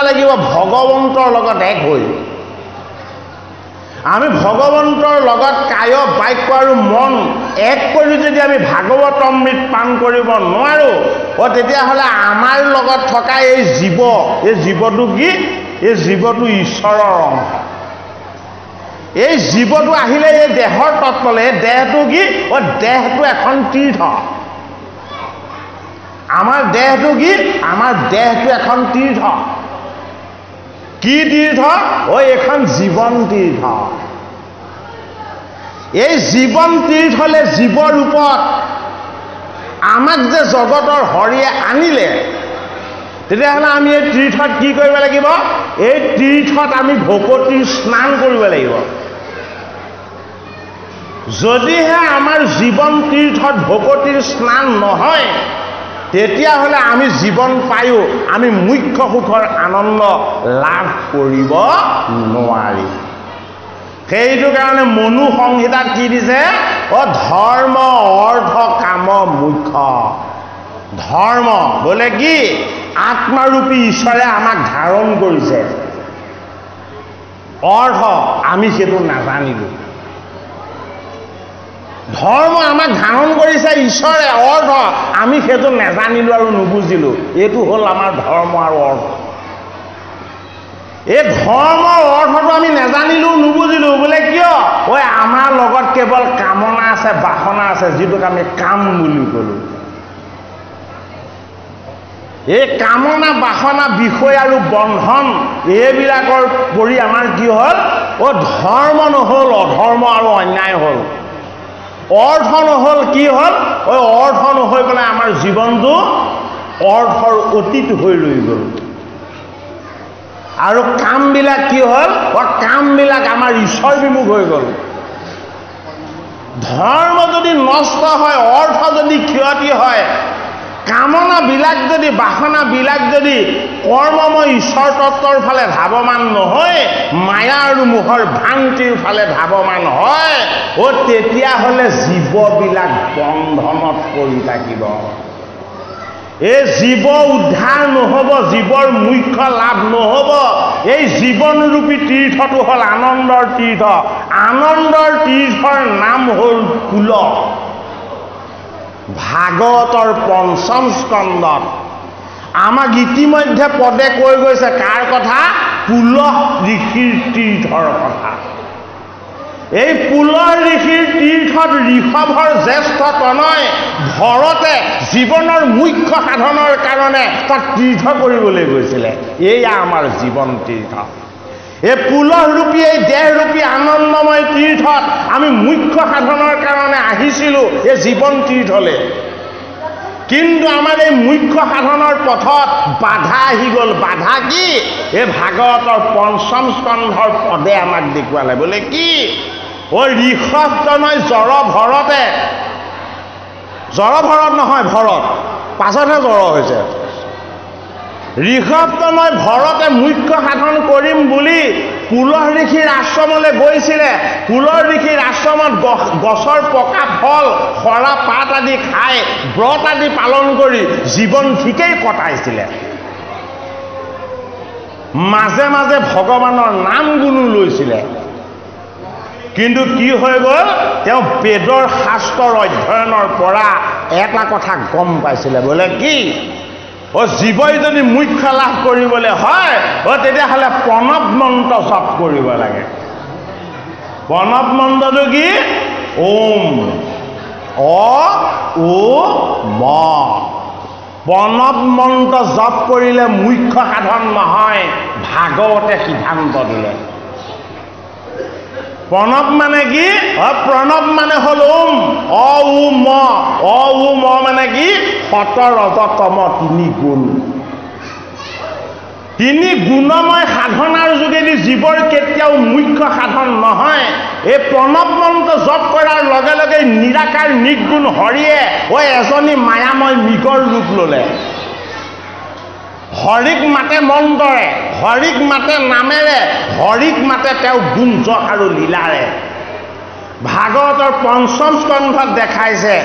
লাগিব ভগৱন্তৰ লগত এক হৈ আমি ভগৱন্তৰ লগত কায় বাক্য আৰু মন এক কৰি যদি আমি ভাগৱত অমৃত পান কৰিব নোৱাৰো তেতিয়াহ'লে আমাৰ লগত থকা এই জীৱটো কি এই জীৱটো ঈশ্বৰৰ অংশ এই জীৱটো আহিলে এই দেহৰ তত্ত্বলে দেহটো কি দেহটো এখন তীৰ্থ আমাৰ দেহটো কি আমাৰ দেহটো এখন তীৰ্থ কি তীৰ্থ এখন জীৱন তীৰ্থ এই জীৱন তীৰ্থলে জীৱ ৰূপত আমাক যে জগতৰ হৰিয়ে আনিলে তেতিয়াহ'লে আমি এই তীৰ্থত কি কৰিব লাগিব এই তীৰ্থত আমি ভকতিৰ স্নান কৰিব লাগিব যদিহে আমাৰ জীৱন তীৰ্থত ভকতিৰ স্নান নহয় তেতিয়াহ'লে আমি জীৱন পায়ো আমি মুখ্য সুখৰ আনন্দ লাভ কৰিব নোৱাৰিম সেইটো কাৰণে মনু সংহিতাত কি দিছে ধৰ্ম অৰ্থ কাম মুখ্য ধৰ্ম বোলে কি আত্মাৰূপী ঈশ্বৰে আমাক ধাৰণ কৰিছে অৰ্থ আমি সেইটো নাজানিলোঁ ধৰ্ম আমাক ধাৰণ কৰিছে ঈশ্বৰে অৰ্থ আমি সেইটো নাজানিলোঁ আৰু নুবুজিলোঁ এইটো হ'ল আমাৰ ধৰ্ম আৰু অৰ্থ এই ধৰ্মৰ অৰ্থটো আমি নাজানিলোঁ নুবুজিলোঁ বোলে কিয় আমাৰ লগত কেৱল কামনা আছে বাসনা আছে যিটোক আমি কাম বুলি ক'লোঁ এই কামনা বাসনা বিষয় আৰু বন্ধন এইবিলাকৰ পৰি আমাৰ কি হ'ল ধৰ্ম নহ'ল অধৰ্ম আৰু অন্যায় হ'ল অৰ্থ নহ'ল কি হ'ল অৰ্থ নহৈ পেলাই আমাৰ জীৱনটো অৰ্থৰ অতীত হৈ ৰৈ গ'ল আৰু কামবিলাক কি হ'ল কামবিলাক আমাৰ ঈশ্বৰ বিমুখ হৈ গ'ল ধৰ্ম যদি নষ্ট হয় অৰ্থ যদি ক্ষতি হয় কামনাবিলাক যদি বাসনাবিলাক যদি কৰ্মময় ঈশ্বৰ তত্ত্বৰ ফালে ধাৱমান নহয় মায়া আৰু মোহৰ ভ্ৰান্তিৰ ফালে ধাৱমান হয় তেতিয়াহ'লে জীৱবিলাক বন্ধনত পৰি থাকিব এই জীৱ উদ্ধাৰ নহ'ব জীৱৰ মুখ্য লাভ নহ'ব এই জীৱনৰূপী তীৰ্থটো হ'ল আনন্দৰ তীৰ্থ আনন্দৰ তীৰ্থৰ নাম হ'ল কুল ভাগৱতৰ পঞ্চম স্কন্ধত আমাক ইতিমধ্যে পদে কৈ গৈছে কাৰ কথা পুলহ ঋষিৰ তীৰ্থৰ কথা এই পুলহ ঋষিৰ তীৰ্থত ঋষভৰ জ্যেষ্ঠ তনয় ভৰতে জীৱনৰ মুখ্য সাধনৰ কাৰণে তাক তীৰ্থ কৰিবলৈ গৈছিলে এয়া আমাৰ জীৱন তীৰ্থ এই পুলহৰূপী এই দেহৰূপী আনন্দময় তীৰ্থত আমি মুখ্য সাধনৰ কাৰণে আহিছিলোঁ এই জীৱন তীৰ্থলৈ কিন্তু আমাৰ এই মুখ্য সাধনৰ পথত বাধা আহি গ'ল বাধা কি এই ভাগৱতৰ পঞ্চম স্কন্ধৰ পদে আমাক দেখুৱালে বোলে কি ঋষভ তনয় জড় ভৰতে জড় ভৰত নহয় ভৰত পাছতহে জড় হৈছে ঋষভ তনয় ভৰতে মুখ্য সাধন কৰিম বুলি পুলহ ঋষিৰ আশ্ৰমলৈ গৈছিলে পুলহ ঋষিৰ আশ্ৰমত গছৰ পকা ফল সৰা পাত আদি খাই ব্ৰত আদি পালন কৰি জীৱন ঠিকেই কটাইছিলে মাজে মাজে ভগৱানৰ নাম গুণো লৈছিলে কিন্তু কি হৈ গ'ল তেওঁ বেদৰ শাস্ত্ৰৰ অধ্যয়নৰ পৰা এটা কথা গম পাইছিলে বোলে কি জীৱই যদি মুখ্য লাভ কৰিবলৈ হয় তেতিয়াহ'লে প্ৰণৱ মন্ত্ৰ জপ কৰিব লাগে প্ৰণৱ মন্ত্ৰটো কি ওম ম প্ৰণৱ মন্ত্ৰ জপ কৰিলে মুখ্য সাধন নহয় ভাগৱতে সিদ্ধান্ত দিলে প্ৰণৱ মানে কি প্ৰণৱ মানে হ'ল ওম ম মানে কি সত ৰজ তম তিনি গুণ তিনি গুণময় সাধনাৰ যোগেদি জীৱৰ কেতিয়াও মুখ্য সাধন নহয় এই প্ৰণৱ মন্ত্ৰ জপ কৰাৰ লগে লগে নিৰাকাৰ নিৰ্গুণ হৰিয়ে এজনী মায়াময় মৃগৰ ৰূপ ল'লে হৰিক মাতে মন্ত্ৰৰে হৰিক মাতে নামেৰে হৰিক মাতে তেওঁ গুণ যশ আৰু লীলাৰে ভাগৱতৰ পঞ্চম স্কন্ধত দেখাইছে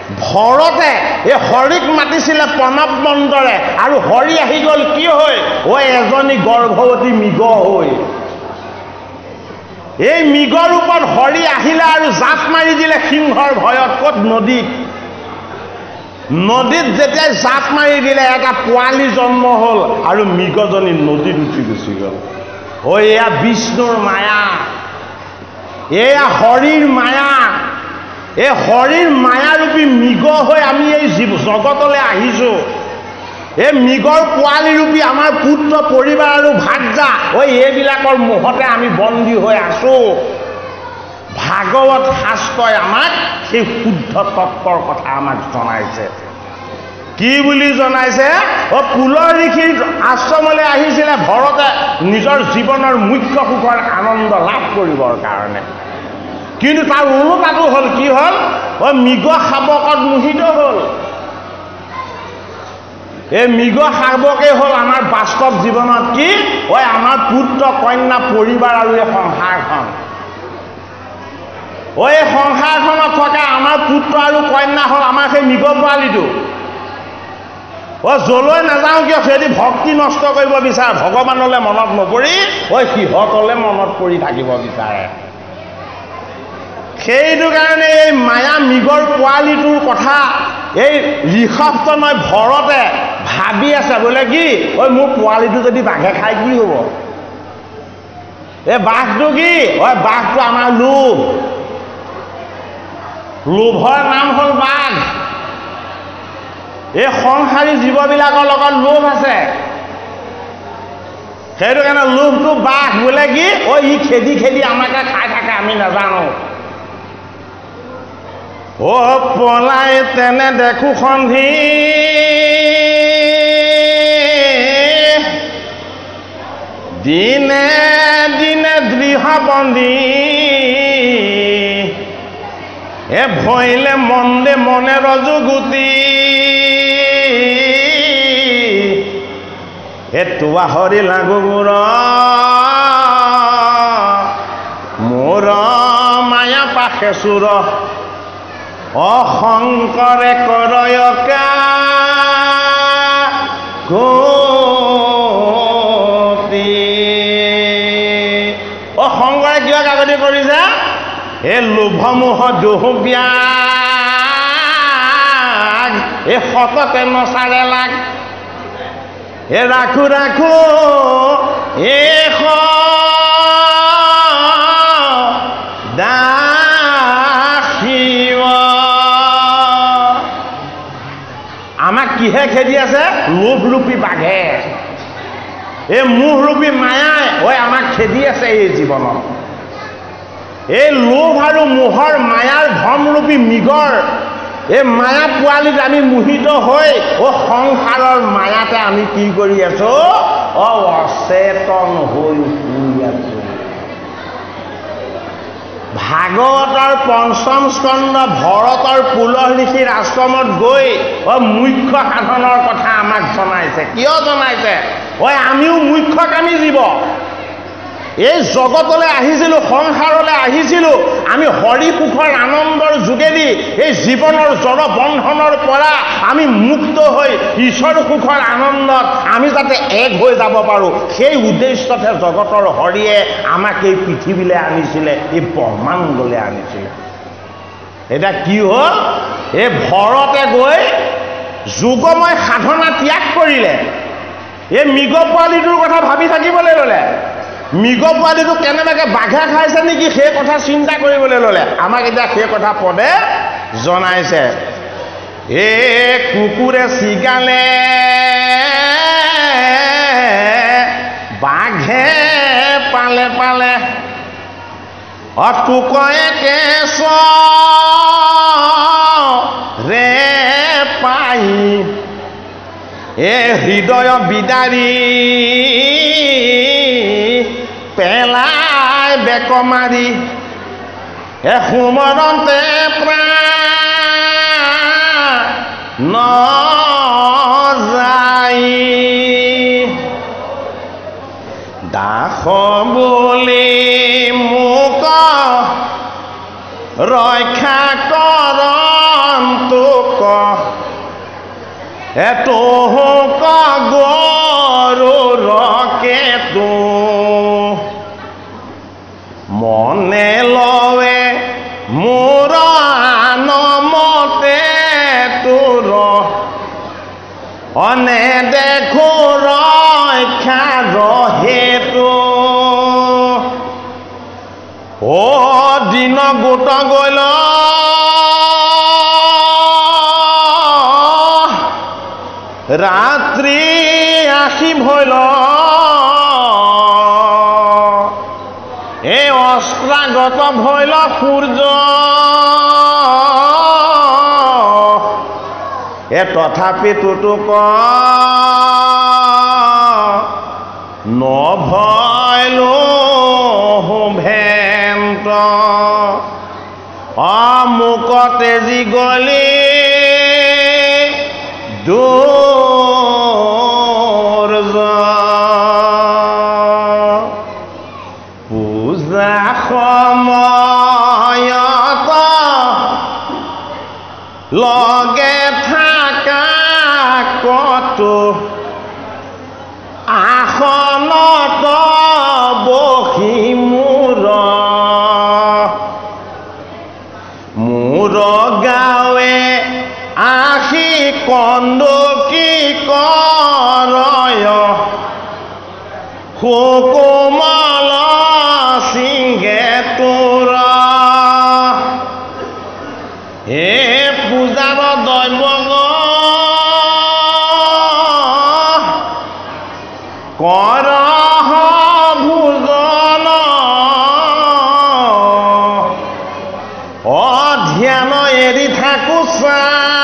ভৰতে এই হৰিক মাতিছিলে প্ৰণৱ মন্ত্ৰৰে আৰু হৰি আহি গ'ল কি হৈ এজনী গৰ্ভৱতী মৃগ হৈ এই মৃগৰ ওপৰত হৰি আহিলে আৰু জাপ মাৰি দিলে সিংহৰ ভয়ত ক'ত নদীত যেতিয়া জাপ মাৰি দিলে এটা পোৱালি জন্ম হ'ল আৰু মৃগজনী নদীত উঠি গুচি গ'ল এয়া বিষ্ণুৰ মায়া এয়া হৰিৰ মায়া এই হৰিৰ মায়াৰূপী মৃগ হৈ আমি এই জগতলৈ আহিছোঁ এই মৃগৰ পোৱালীৰূপী আমাৰ পুত্ৰ পৰিবাৰ আৰু ভাৰ্যা এইবিলাকৰ মোহতে আমি বন্দী হৈ আছোঁ ভাগৱত শাস্ত্ৰই আমাক সেই শুদ্ধ তত্ত্বৰ কথা আমাক জনাইছে কি বুলি জনাইছে পুলৰ ঋষিৰ আশ্ৰমলৈ আহিছিলে ভৰতে নিজৰ জীৱনৰ মুখ্য সুখৰ আনন্দ লাভ কৰিবৰ কাৰণে কিন্তু তাৰ ওলোটাটো হ'ল কি হ'ল মৃগ শাবকত মোহিত হ'ল এই মৃগ শাবকেই হ'ল আমাৰ বাস্তৱ জীৱনত কি আমাৰ পুত্ৰ কন্যা পৰিবাৰ আৰু এই সংসাৰখন এই সংসাৰখনত থকা আমাৰ পুত্ৰ আৰু কন্যা হ'ল আমাৰ সেই মৃগ পোৱালিটো যলৈ নাযাওঁ কিয় সিহঁতি ভক্তি নষ্ট কৰিব বিচাৰে ভগৱানলৈ মনত নপৰি সিহঁতলৈ মনত পৰি থাকিব বিচাৰে সেইটো কাৰণে এই মায়া মৃগৰ পোৱালিটোৰ কথা এই ঋষভতনয় ভৰতে ভাবি আছে বোলে কি মোৰ পোৱালিটো যদি বাঘে খায় কি হ'ব এই বাঘটো কি বাঘটো আমাৰ লোভৰ নাম হ'ল বাঘ এই সংসাৰী জীৱবিলাকৰ লগত লোভ আছে সেইটো কাৰণে লোভটো বাঘ বোলে কি ই খেদি খেদি আমাকে খাই থাকে আমি নাজানো পলাই তেনে দেখো সন্ধি দিনে দিনে দৃঢ়বন্দী ভৈলে মন্দে মনে ৰজুগুটি তোৱা হৰি লাগু মোৰ মায়া পাশে চুৰ অশংকৰে কৰয়কা গতি শংকৰে কিয় কাকতি কৰিছে এই লোভমোহ দুহুবিয়াগ এই সততে নচাৰে লাগ ৰাখো ৰাখো আমাক কিহে খেদি আছে লোভৰূপী বাঘে এই মোহৰূপী মায়াই আমাক খেদি আছে এই জীৱনত এই লোভ আৰু মোহৰ মায়াৰ ভ্ৰমৰূপী মৃগৰ এই মায়া পোৱালিত আমি মোহিত হৈ সংসাৰৰ মায়াতে আমি কি কৰি আছো অচেতন হৈ শুই আছো ভাগৱতৰ পঞ্চম স্কন্ধ ভৰতৰ পুলৰ ঋষিৰ আশ্ৰমত গৈ মুখ্য সাধনৰ কথা আমাক জনাইছে কিয় জনাইছে আমিও মুখ্যকামী জীৱ এই জগতলৈ আহিছিলোঁ সংসাৰলৈ আহিছিলোঁ আমি হৰি সুখৰ আনন্দৰ যোগেদি এই জীৱনৰ জড় বন্ধনৰ পৰা আমি মুক্ত হৈ ঈশ্বৰ সুখৰ আনন্দত আমি যাতে এক হৈ যাব পাৰোঁ সেই উদ্দেশ্যতে জগতৰ হৰিয়ে আমাক এই পৃথিৱীলৈ আনিছিলে এই ব্ৰহ্মাণ্ডলৈ আনিছিলে এটা কি হ'ল এই ভৰতে গৈ যোগময় সাধনা ত্যাগ কৰিলে এই মৃগ পোৱালিটোৰ কথা ভাবি থাকিবলৈ ল'লে মৃগ পোৱালিটো কেনেবাকৈ বাঘে খাইছে নেকি সেই কথা চিন্তা কৰিবলৈ ল'লে আমাক এতিয়া সেই কথা পদে জনাইছে কুকুৰে চিগালে বাঘে পালে পালে তোকয়ে কেশ ৰে পাই হৃদয় বিদাৰী পেলাই বেক মাৰি সুমৰন্তে প্ৰাণ যায় দাস বুলি মোক ৰক্ষা কৰন্তু এটো গৰু ৰকেতো মনে লৱে মোৰ আনমতে তোৰ অনে দেখো ৰক্ষা ৰহেতো ও দিন গোট গল রাত্রি আসি ভইল এ অস্ত্রাগত ভইল সূর্য এ তথাপি তুতুক নভইলো ভেন্ত মুক তেজি গলি পূজা সময়ত লগে থাকা কতো আসনত বহি মোৰ গাৱে আহি কন্দকি কৰয় সুকোমল সিংহে তোৰ হে পূজাৰ দৈবগ কৰ ভোজন ধ্যান এৰি থাকো চাই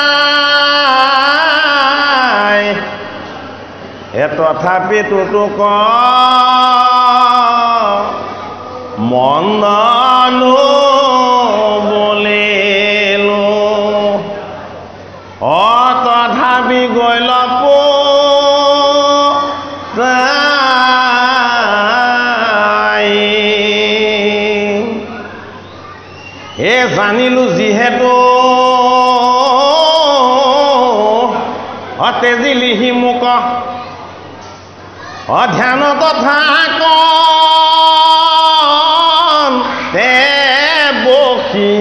এ তথাপি তুতুক মন্দনো বলিলো তথাপি গইল এ জানিলো যিহেতু তেজিলিহি মোক ধ্যানত থাক তে বসি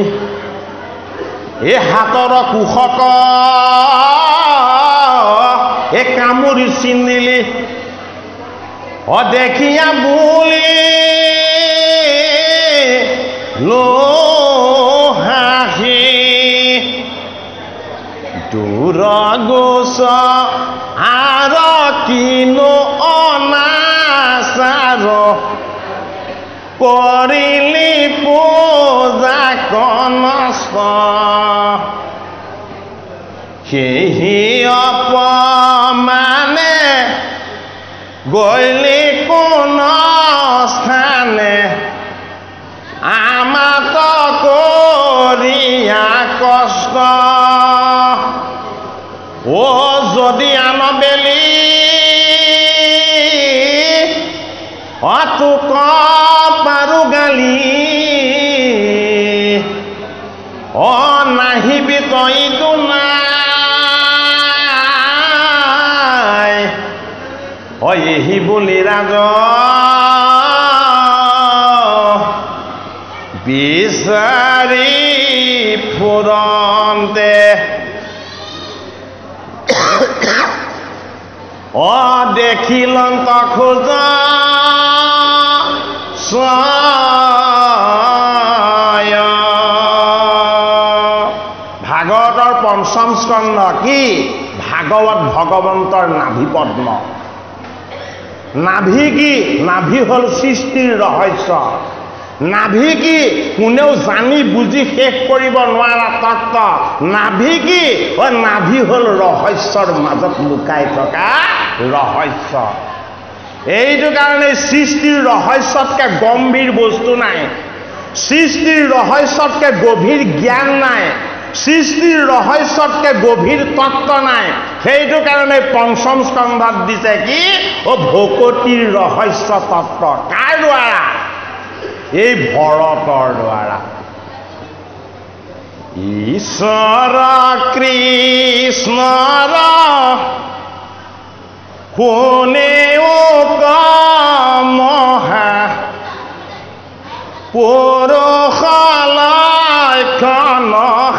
এই হাতৰ কুশক এ কামুৰি চিন্দিলি দেখিয়া বুলি হাঁহি দূৰ গোচ আৰু কিনো অনাচাৰ কৰিলি পূজা কনস্ত সেই অপমানে গইলি কোন স্থানে আমাত কৰিয়া কষ্ট ও যদি আনবেলি তোক পাৰো গালি নাহিবি তইতো নাই এহি বুলি ৰাজ বিচাৰি ফুৰন্তে দেখিলন্ত খোজ ভাগৱতৰ পঞ্চম স্কন্ধ কি ভাগৱত ভগৱন্তৰ নাভি পদ্ম নাভি কি নাভি হল সৃষ্টিৰ ৰহস্য নাভি কি কোনেও জানি বুজি শেষ কৰিব নোৱাৰা তত্ত্ব নাভি কি নাভি হল ৰহস্যৰ মাজত লুকাই থকা ৰহস্য এইটো কাৰণে সৃষ্টিৰ ৰহস্যতকৈ গম্ভীৰ বস্তু নাই সৃষ্টিৰ ৰহস্যতকৈ গভীৰ জ্ঞান নাই সৃষ্টিৰ ৰহস্যতকৈ গভীৰ তত্ত্ব নাই সেইটো কাৰণে পঞ্চম স্কন্ধত দিছে কি ভকতিৰ ৰহস্য তত্ত্ব কাৰ দ্বাৰা এই ভৰতৰ দ্বাৰা ঈশ্বৰ কৃষ্ণৰ শুনেও মহা পুৰুষ লক্ষণ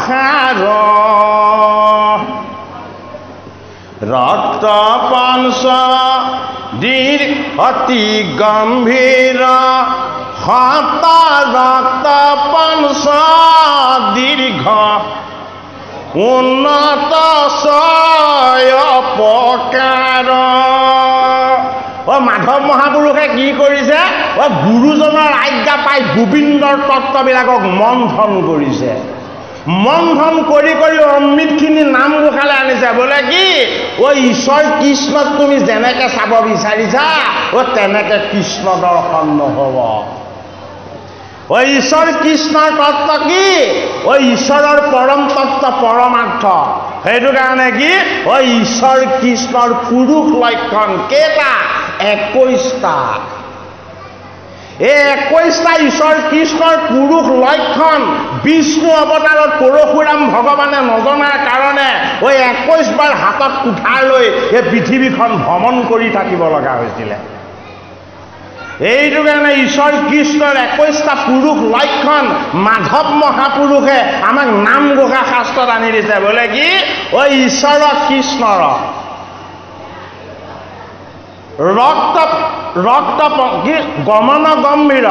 সাৰ ৰক্ত পঞ্চ দীৰ অতি গম্ভীৰ সত ৰক্ত পঞ্চ দীৰ্ঘ উন্নত ছয় প্ৰকাৰ মাধৱ মহাপুৰুষে কি কৰিছে গুৰুজনৰ আজ্ঞা পাই গোবিন্দৰ তত্ত্ববিলাকক মন্থন কৰিছে মন্থন কৰি কৰি অমৃতখিনি নামঘোষালৈ আনিছে বোলে কি ঈশ্বৰ কৃষ্ণক তুমি যেনেকৈ চাব বিচাৰিছা তেনেকৈ কৃষ্ণ দৰ্শন নহ'ব ঈশ্বৰ কৃষ্ণৰ তত্ত্ব কি ঈশ্বৰৰ পৰম তত্ত্ব পৰমাৰ্থ সেইটো কাৰণে কি ঈশ্বৰ কৃষ্ণৰ পুৰুষ লক্ষণ কেইটা 21টা এই 21টা ঈশ্বৰ কৃষ্ণৰ পুৰুষ লক্ষণ বিষ্ণু অৱতাৰত পৰশুৰাম ভগৱানে নজনাৰ কাৰণে 21 বাৰ হাতত কুঠাৰ লৈ এই পৃথিৱীখন ভ্ৰমণ কৰি থাকিব লগা হৈছিলে এইটো কাৰণে ঈশ্বৰ কৃষ্ণৰ 21টা পুৰুষ লক্ষণ মাধৱ মহাপুৰুষে আমাক নামঘোষা শাস্ত্ৰত আনি দিছে বোলে কি ঈশ্বৰ কৃষ্ণৰ ৰক্ত কি গমন গম্ভীৰ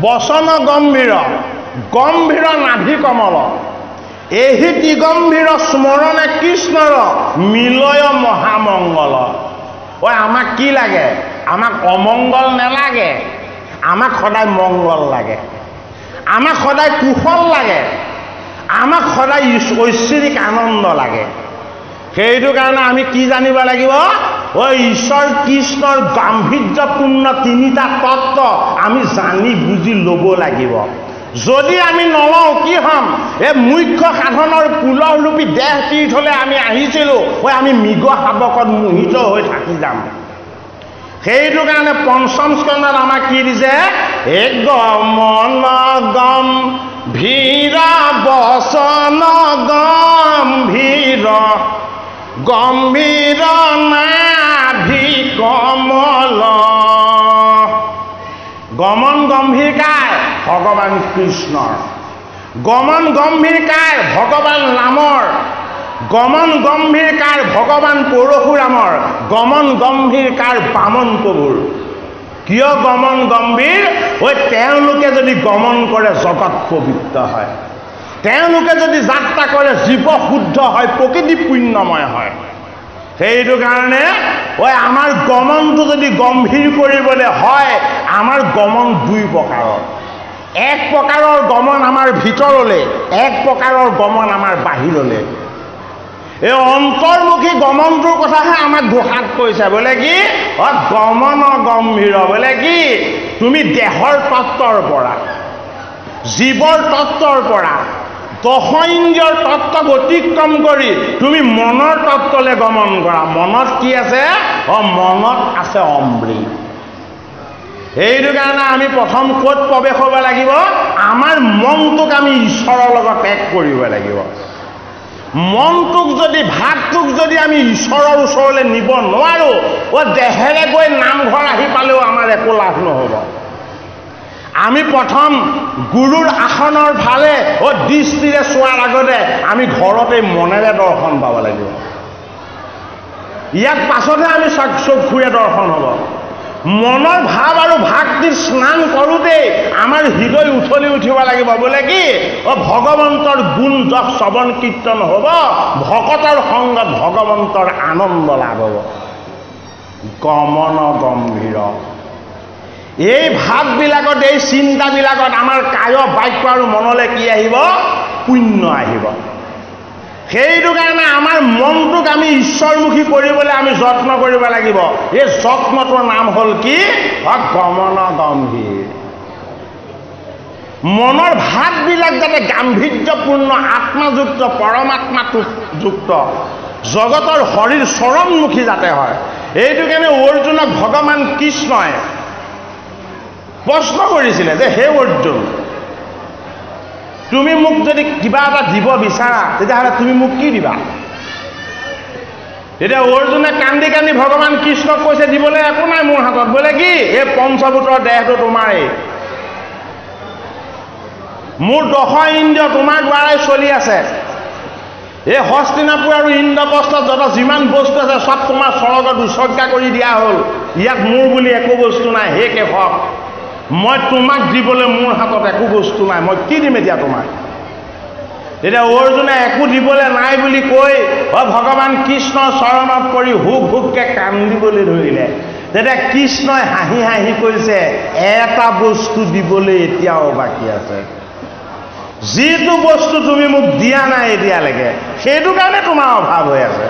বচন গম্ভীৰ গম্ভীৰ নাভি কমল এহি দিগম্ভীৰ স্মৰণে কৃষ্ণৰ মিলয় মহামংগল আমাক কি লাগে আমাক অমংগল নালাগে আমাক সদায় মংগল লাগে আমাক সদায় কুশল লাগে আমাক সদায় ঐশ্বৰিক আনন্দ লাগে সেইটো কাৰণে আমি কি জানিব লাগিব ঈশ্বৰ কৃষ্ণৰ গাম্ভীৰ্যপূৰ্ণ তিনিটা তত্ত্ব আমি জানি বুজি ল'ব লাগিব যদি আমি নলওঁ কি হ'ম এই মুখ্য সাধনৰ পুলৰূপী দেহ তীৰ্থলৈ আমি আহিছিলোঁ আমি মৃগ শাবকত মোহিত হৈ থাকি যাম সেইটো কাৰণে পঞ্চম স্কন্ধত আমাক কি দিছে গমন গম্ভীৰ বচন গম্ভীৰ গম্ভীৰ নাভি কমল গমন গম্ভীৰ কাৰ ভগৱান কৃষ্ণৰ গমন গম্ভীৰ কাৰ ভগৱান ৰামৰ গমন গম্ভীৰ কাৰ ভগৱান পৰশুৰামৰ গমন গম্ভীৰ কাৰ বামন প্ৰভুৰ কিয় গমন গম্ভীৰ তেওঁলোকে যদি গমন কৰে জগত পবিত্ৰ হয় তেওঁলোকে যদি যাত্ৰা কৰে জীৱ শুদ্ধ হয় প্ৰকৃতি পুণ্যময় হয় সেইটো কাৰণে আমাৰ গমনটো যদি গম্ভীৰ কৰিবলৈ হয় আমাৰ গমন দুই প্ৰকাৰৰ এক প্ৰকাৰৰ গমন আমাৰ ভিতৰলৈ এক প্ৰকাৰৰ গমন আমাৰ বাহিৰলৈ এই অন্তৰ্মুখী গমনটোৰ কথাহে আমাক ঘোষাত কৈছে বোলে কি গমন গম্ভীৰ বোলে কি তুমি দেহৰ তত্ত্বৰ পৰা জীৱৰ তত্ত্বৰ পৰা দশ ইন্দ্ৰিয়ৰ তত্ত্বক অতিক্ৰম কৰি তুমি মনৰ তত্ত্বলৈ গমন কৰা মনত কি আছে মনত আছে অমৃত সেইটো কাৰণে আমি প্ৰথম ক'ত প্ৰৱেশ হ'ব লাগিব আমাৰ মনটোক আমি ঈশ্বৰৰ লগত এক কৰিব লাগিব মনটোক যদি ভাৱটোক যদি আমি ঈশ্বৰৰ ওচৰলৈ নিব নোৱাৰোঁ দেহেৰে গৈ নামঘৰ আহি পালেও আমাৰ একো লাভ নহ'ব আমি প্ৰথম গুৰুৰ আসনৰ ফালে দৃষ্টিৰে চোৱাৰ আগতে আমি ঘৰতে মনেৰে দৰ্শন পাব লাগিব ইয়াৰ পাছতহে আমি চক্ষুৰে দৰ্শন হ'ব মনৰ ভাৱ আৰু ভাক্তিৰ স্নান কৰোঁতেই আমাৰ হৃদয় উঠলি উঠিব লাগিব বোলে কি ভগৱন্তৰ গুণ যশ শ্ৰৱণ কীৰ্তন হ'ব ভকতৰ সংগত ভগৱন্তৰ আনন্দ লাভ হ'ব গমন গম্ভীৰ এই ভাৱবিলাকত এই চিন্তাবিলাকত আমাৰ কায় বাক্য আৰু মনলৈ কি আহিব পুণ্য আহিব সেইটো কাৰণে আমাৰ মনটোক আমি ঈশ্বৰমুখী কৰিবলৈ আমি যত্ন কৰিব লাগিব এই যত্নটোৰ নাম হ'ল কি গমন গম্ভীৰ মনৰ ভাৱবিলাক যাতে গাম্ভীৰ্যপূৰ্ণ আত্মাযুক্ত পৰমাত্মাযুক্ত জগতৰ শৰীৰ চৰমমুখী যাতে হয় এইটো কাৰণে অৰ্জুনক ভগৱান কৃষ্ণই প্ৰশ্ন কৰিছিলে যে হে অৰ্জুন তুমি মোক যদি কিবা এটা দিব বিচাৰা তেতিয়াহ'লে তুমি মোক কি দিবা? তেতিয়া অৰ্জুনে কান্দি কান্দি ভগৱান কৃষ্ণক কৈছে দিবলৈ একো নাই মোৰ হাতত। বোলে কি? এই পঞ্চভূতৰ দেহটো তোমাৰেই, মোৰ 10 ইন্দ্ৰিয় তোমাৰ দ্বাৰাই চলি আছে। এই হস্তিনাপুৰ আৰু ইন্দ্ৰপ্ৰস্থত যত যিমান বস্তু আছে সব তোমাৰ স্বৰ্গত উৎসৰ্গা কৰি দিয়া হ'ল। ইয়াত মোৰ বুলি একো বস্তু নাই। হে কেশৱ, মই তোমাক দিবলৈ মোৰ হাতত একো বস্তু নাই, মই কি দিম এতিয়া তোমাক? তেতিয়া অৰ্জুনে একো দিবলৈ নাই বুলি কৈ ভগৱান কৃষ্ণৰ চৰণত পৰি হুক হুককে কান্দিবলৈ ধৰিলে। তেতিয়া কৃষ্ণই হাঁহি হাঁহি কৈছে, এটা বস্তু দিবলৈ এতিয়াও বাকী আছে। যিটো বস্তু তুমি মোক দিয়া নাই এতিয়ালৈকে, সেইটো কাৰণে তোমাৰ অভাৱ হৈ আছে।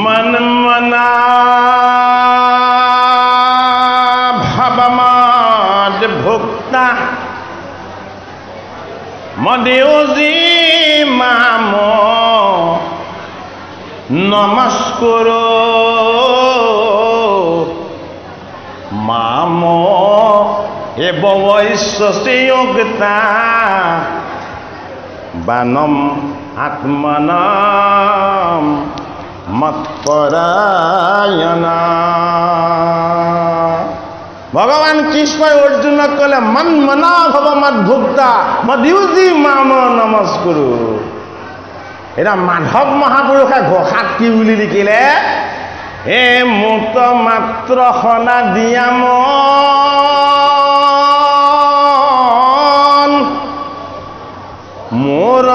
মন মনা ভাবমাদ ভোক্তা মদেউজি মাম নমস্কুৰ মাম এব বৈশ্বস্যয়োগতা বানম আত্মনাম মৎপৰায়ণা। ভগৱান কৃষ্ণই অৰ্জুনক ক'লে, মন মনা ভৱ মদ্ভুক্তা মদ্যুজি মাম নমস্কুৰু। এতিয়া মাধৱ মহাপুৰুষে ঘোষাত কি বুলি লিখিলে? এ মুক্ত মাত্ৰ সনা দিয়াম মোৰ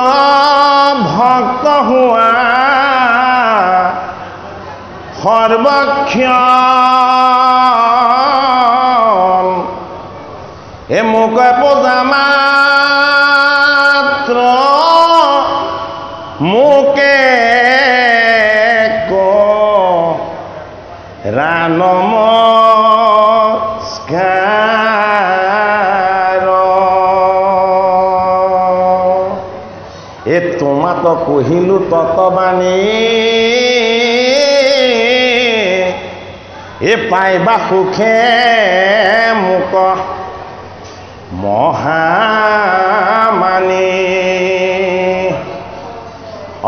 ভক্ত হোৱা সৰ্বক্ষণ। এ মোক পূজা মাত্ৰ মোকে নমস্কাৰ। এ তোমাক কহিলো ততবাণী, এ পাইবা সুখে মোক মহামানী।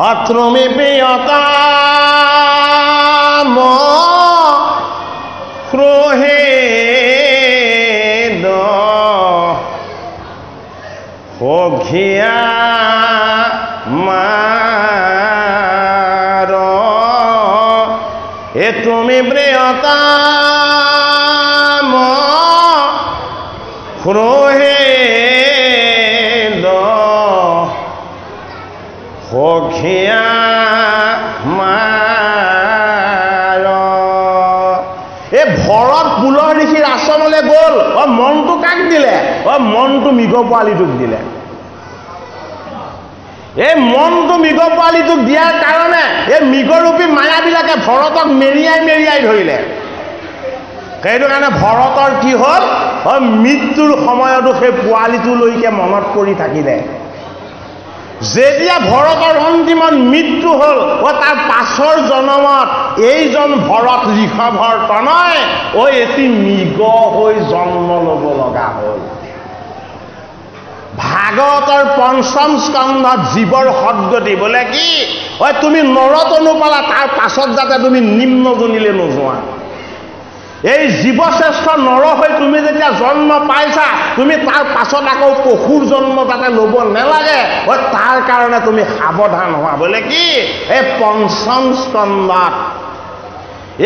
অত্ৰুমি প্ৰিয়তা ক্ৰোহেদ সঘিয়া মাৰ। এ তুমি প্ৰিয়তা ক্ৰোহেদ সঘিয়া মাৰ। এই ভৰত পুলৰ ঋষিৰ আশ্ৰমলৈ গ'ল। মনটো কাক দিলে? মনটো মৃগ পোৱালিটোক দিলে। এই মনটো মৃগ পোৱালিটোক দিয়াৰ কাৰণে এই মৃগৰূপী মায়াবিলাকে ভৰতক মেৰিয়াই মেৰিয়াই ধৰিলে। সেইটো কাৰণে ভৰতৰ কি হ'ল? মৃত্যুৰ সময়তো সেই পোৱালিটোলৈকে মনত পৰি থাকিলে। যেতিয়া ভৰতৰ অন্তিমত মৃত্যু হ'ল, তাৰ পাছৰ জন্মত এইজন ভৰত ঋষভৰ তনয় এটি মৃগ হৈ জন্ম ল'ব লগা হ'ল। ভাগৱতৰ ৫ম স্কন্ধত জীৱৰ সদ্গতি বোলে কি? তুমি নৰতনু পালা, তাৰ পাছত যাতে তুমি নিম্ন জনিলে নোযোৱা। এই জীৱশ্ৰেষ্ঠ নৰ হৈ তুমি যেতিয়া জন্ম পাইছা, তুমি তাৰ পাছত আকৌ পশুৰ জন্ম যাতে ল'ব নালাগে, তাৰ কাৰণে তুমি সাৱধান হোৱা। বোলে কি? এই ৫ম স্কন্ধত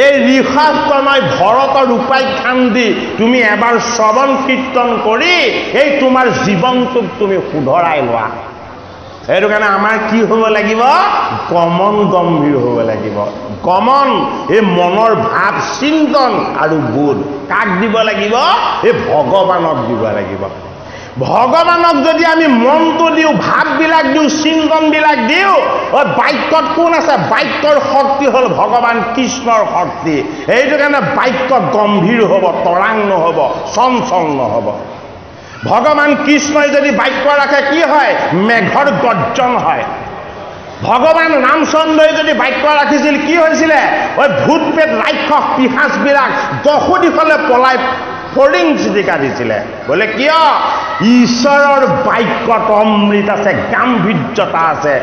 এই ঋষভতনয় ভৰতৰ উপাখ্যান দি তুমি এবাৰ শ্ৰৱণ কীৰ্তন কৰি এই তোমাৰ জীৱনটোক তুমি শুধৰাই লোৱা। সেইটো কাৰণে আমাৰ কি হ'ব লাগিব? গমন গম্ভীৰ হ'ব লাগিব। গমন, এই মনৰ ভাৱ চিন্তন আৰু বোধ কাক দিব লাগিব? এই ভগৱানক দিব লাগিব। ভগৱানক যদি আমি মনটো দিওঁ, ভাৱবিলাক দিওঁ, চিন্তনবিলাক দিওঁ, বাক্যত কোন আছে? বাক্যৰ শক্তি হ'ল ভগৱান কৃষ্ণৰ শক্তি। সেইটো কাৰণে বাক্য গম্ভীৰ হ'ব, তৰাং নহ'ব, চঞ্চল নহ'ব। ভগৱান কৃষ্ণই যদি বাক্য ৰাখে কি হয়? মেঘৰ গৰ্জন হয়। ভগৱান ৰামচন্দ্ৰই যদি বাক্য ৰাখিছিল কি হৈছিলে? ভূত প্ৰেত ৰাক্ষস পিশাচবিলাক 10 দিশলৈ পলাই ফৰিং চিটিকা দিছিলে। বোলে কিয়? ঈশ্বৰৰ বাক্যত অমৃত আছে, গাম্ভীৰ্যতা আছে,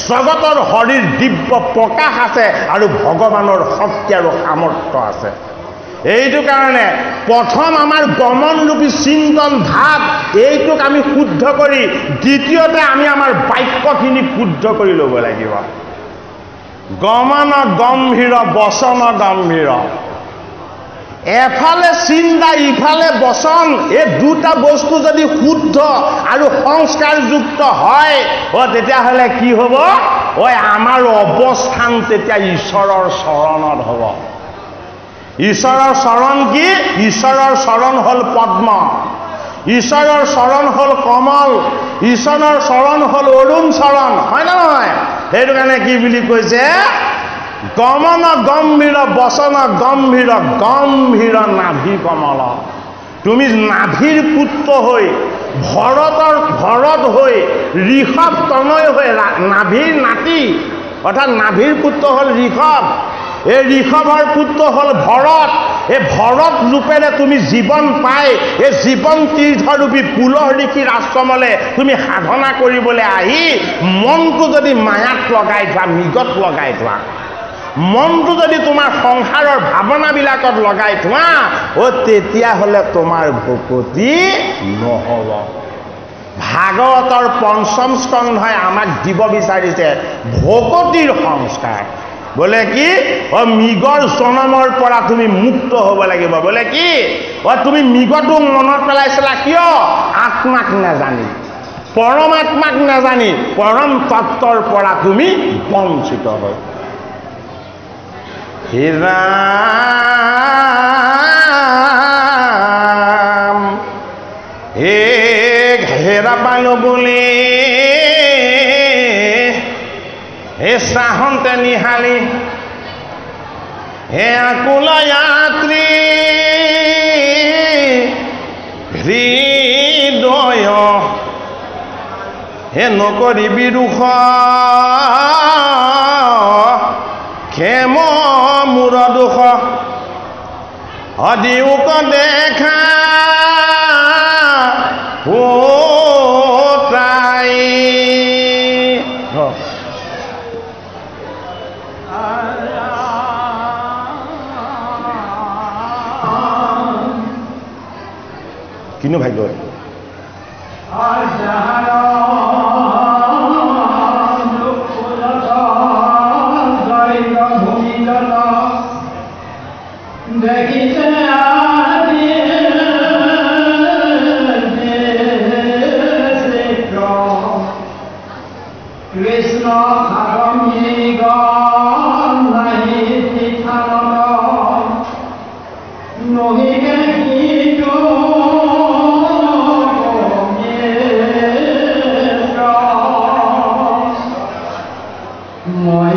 জগতৰ হৰিৰ দিব্য প্ৰকাশ আছে আৰু ভগৱানৰ শক্তি আৰু সামৰ্থ্য আছে। এইটো কাৰণে প্ৰথম আমাৰ গমনৰূপী চিন্তন ভাৱ এইটোক আমি শুদ্ধ কৰি দ্বিতীয়তে আমি আমাৰ বাক্যখিনি শুদ্ধ কৰি ল'ব লাগিব। গমন গম্ভীৰ, বচন গম্ভীৰ। এফালে চিন্তা ইফালে বচন, এই দুটা বস্তু যদি শুদ্ধ আৰু সংস্কাৰযুক্ত হয় তেতিয়াহ'লে কি হ'ব? আমাৰ অৱস্থান তেতিয়া ঈশ্বৰৰ চৰণত হ'ব। ঈশ্বৰৰ চৰণ কি? ঈশ্বৰৰ চৰণ হ'ল পদ্ম, ঈশ্বৰৰ চৰণ হ'ল কমল, ঈশ্বৰৰ চৰণ হ'ল অৰুণ চৰণ, হয় নে নহয়? সেইটো কাৰণে কি বুলি কৈছে? গমন গম্ভীৰ, বচন গম্ভীৰ, গম্ভীৰ নাভি কমল। তুমি নাভিৰ পুত্ৰ হৈ, ভৰত হৈ, ঋষভ তনয় হৈ, নাভিৰ নাতি অৰ্থাৎ নাভিৰ পুত্ৰ হ'ল ঋষভ, এই ঋষভৰ পুত্ৰ হ'ল ভৰত। এই ভৰত ৰূপেৰে তুমি জীৱন পাই এই জীৱন তীৰ্থৰূপী পুলহ ঋষিৰ আশ্ৰমলৈ তুমি সাধনা কৰিবলৈ আহি মনটো যদি মায়াত লগাই থোৱা, মৃগত লগাই থোৱা, মনটো যদি তোমাৰ সংসাৰৰ ভাৱনাবিলাকত লগাই থোৱা তেতিয়াহ'লে তোমাৰ ভকতি নহ'ব। ভাগৱতৰ পঞ্চম স্কন্ধই আমাক দিব বিচাৰিছে ভকতিৰ সংস্কাৰ। বোলে কি? মৃগৰ জনমৰ পৰা তুমি মুক্ত হ'ব লাগিব। বোলে কি? তুমি মৃগটোক মনত পেলাইছিলা কিয়? আত্মাক নাজানি, পৰমাত্মাক নাজানি, পৰম তত্ত্বৰ পৰা তুমি বঞ্চিত হয়। হে ৰাম, হে ঘেৰা পালো বুলি হে চাহন্তে নিহালি, হে আকুল যাত্ৰী হৃদয়, হে নকৰিবি দুখ ক্ষেম মূৰ দুখ, অদিওক দেখা তাই। কিনো ভাগ্য কৃষ্ণ মই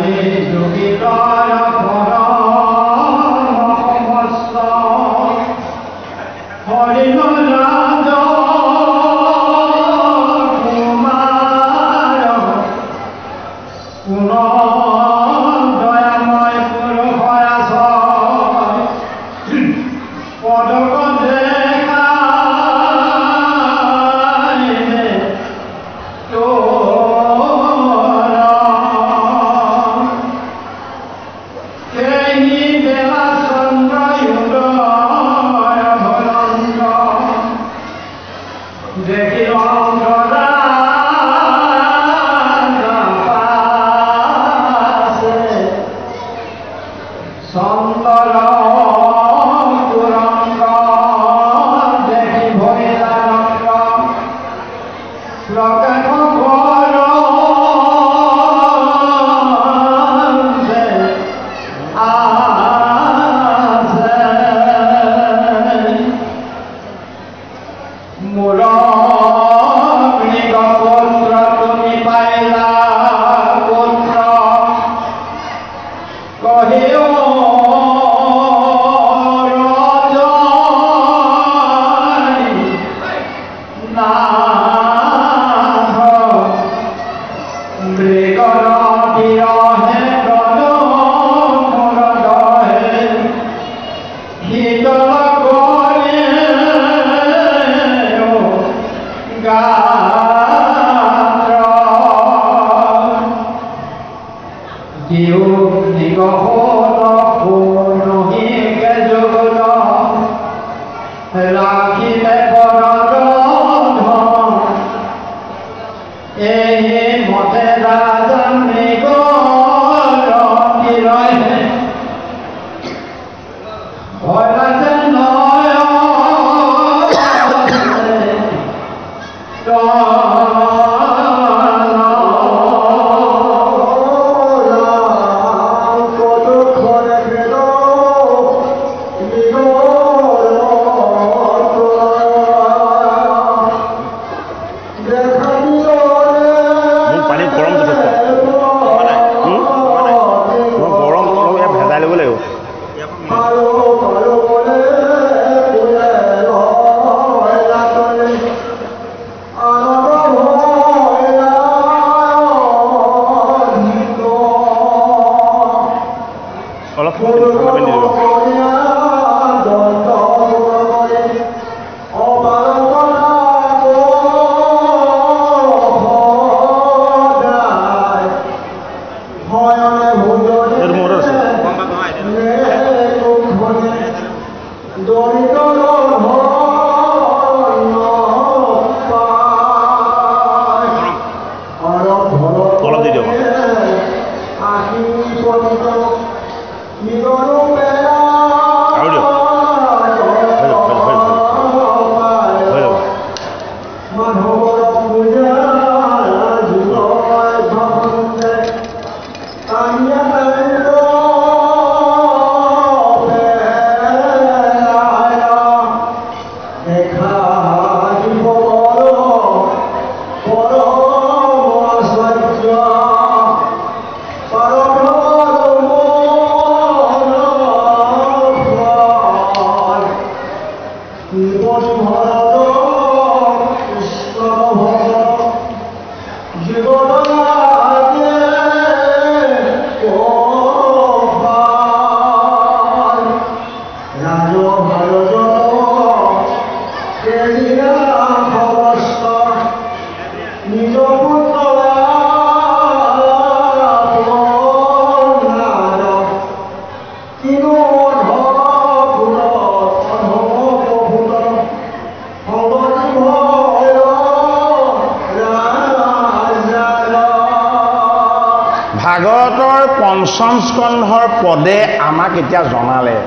ভাগৱতৰ পঞ্চম স্কন্ধৰ পদে আমাক এতিয়া জনালে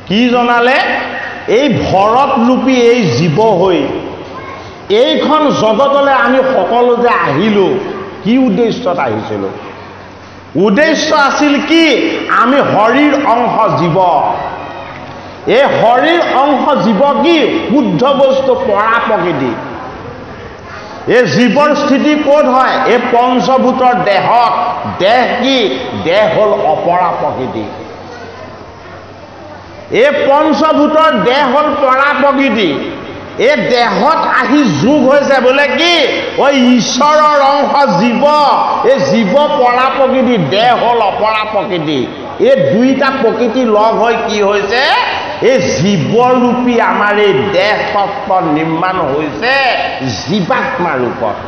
কি জনালে এই ভৰত ৰূপী এই জীৱ হৈ এইখন জগতলৈ আমি সকলো যে আহিলোঁ কি উদ্দেশ্যত আহিছিলোঁ উদ্দেশ্য আছিল কি আমি হৰিৰ অংশ জীৱ এই হৰিৰ অংশ জীৱ কি শুদ্ধ বস্তু পৰা প্ৰকৃতি এই জীৱৰ স্থিতি ক'ত হয় এই পঞ্চভূতৰ দেহত দেহ কি দেহ হ'ল অপৰা প্ৰকৃতি এই পঞ্চভূতৰ দেহ হ'ল পৰা প্ৰকৃতি এই দেহত আহি যোগ হৈছে বোলে কি ওই ঈশ্বৰৰ অংশ জীৱ এই জীৱ পৰা প্ৰকৃতি দেহ হ'ল অপৰা প্ৰকৃতি এই দুইটা প্ৰকৃতি লগ হৈ কি হৈছে এই জীৱৰূপী আমাৰ এই দেহ তত্ত্ব নিৰ্মাণ হৈছে জীৱাত্মা ৰূপত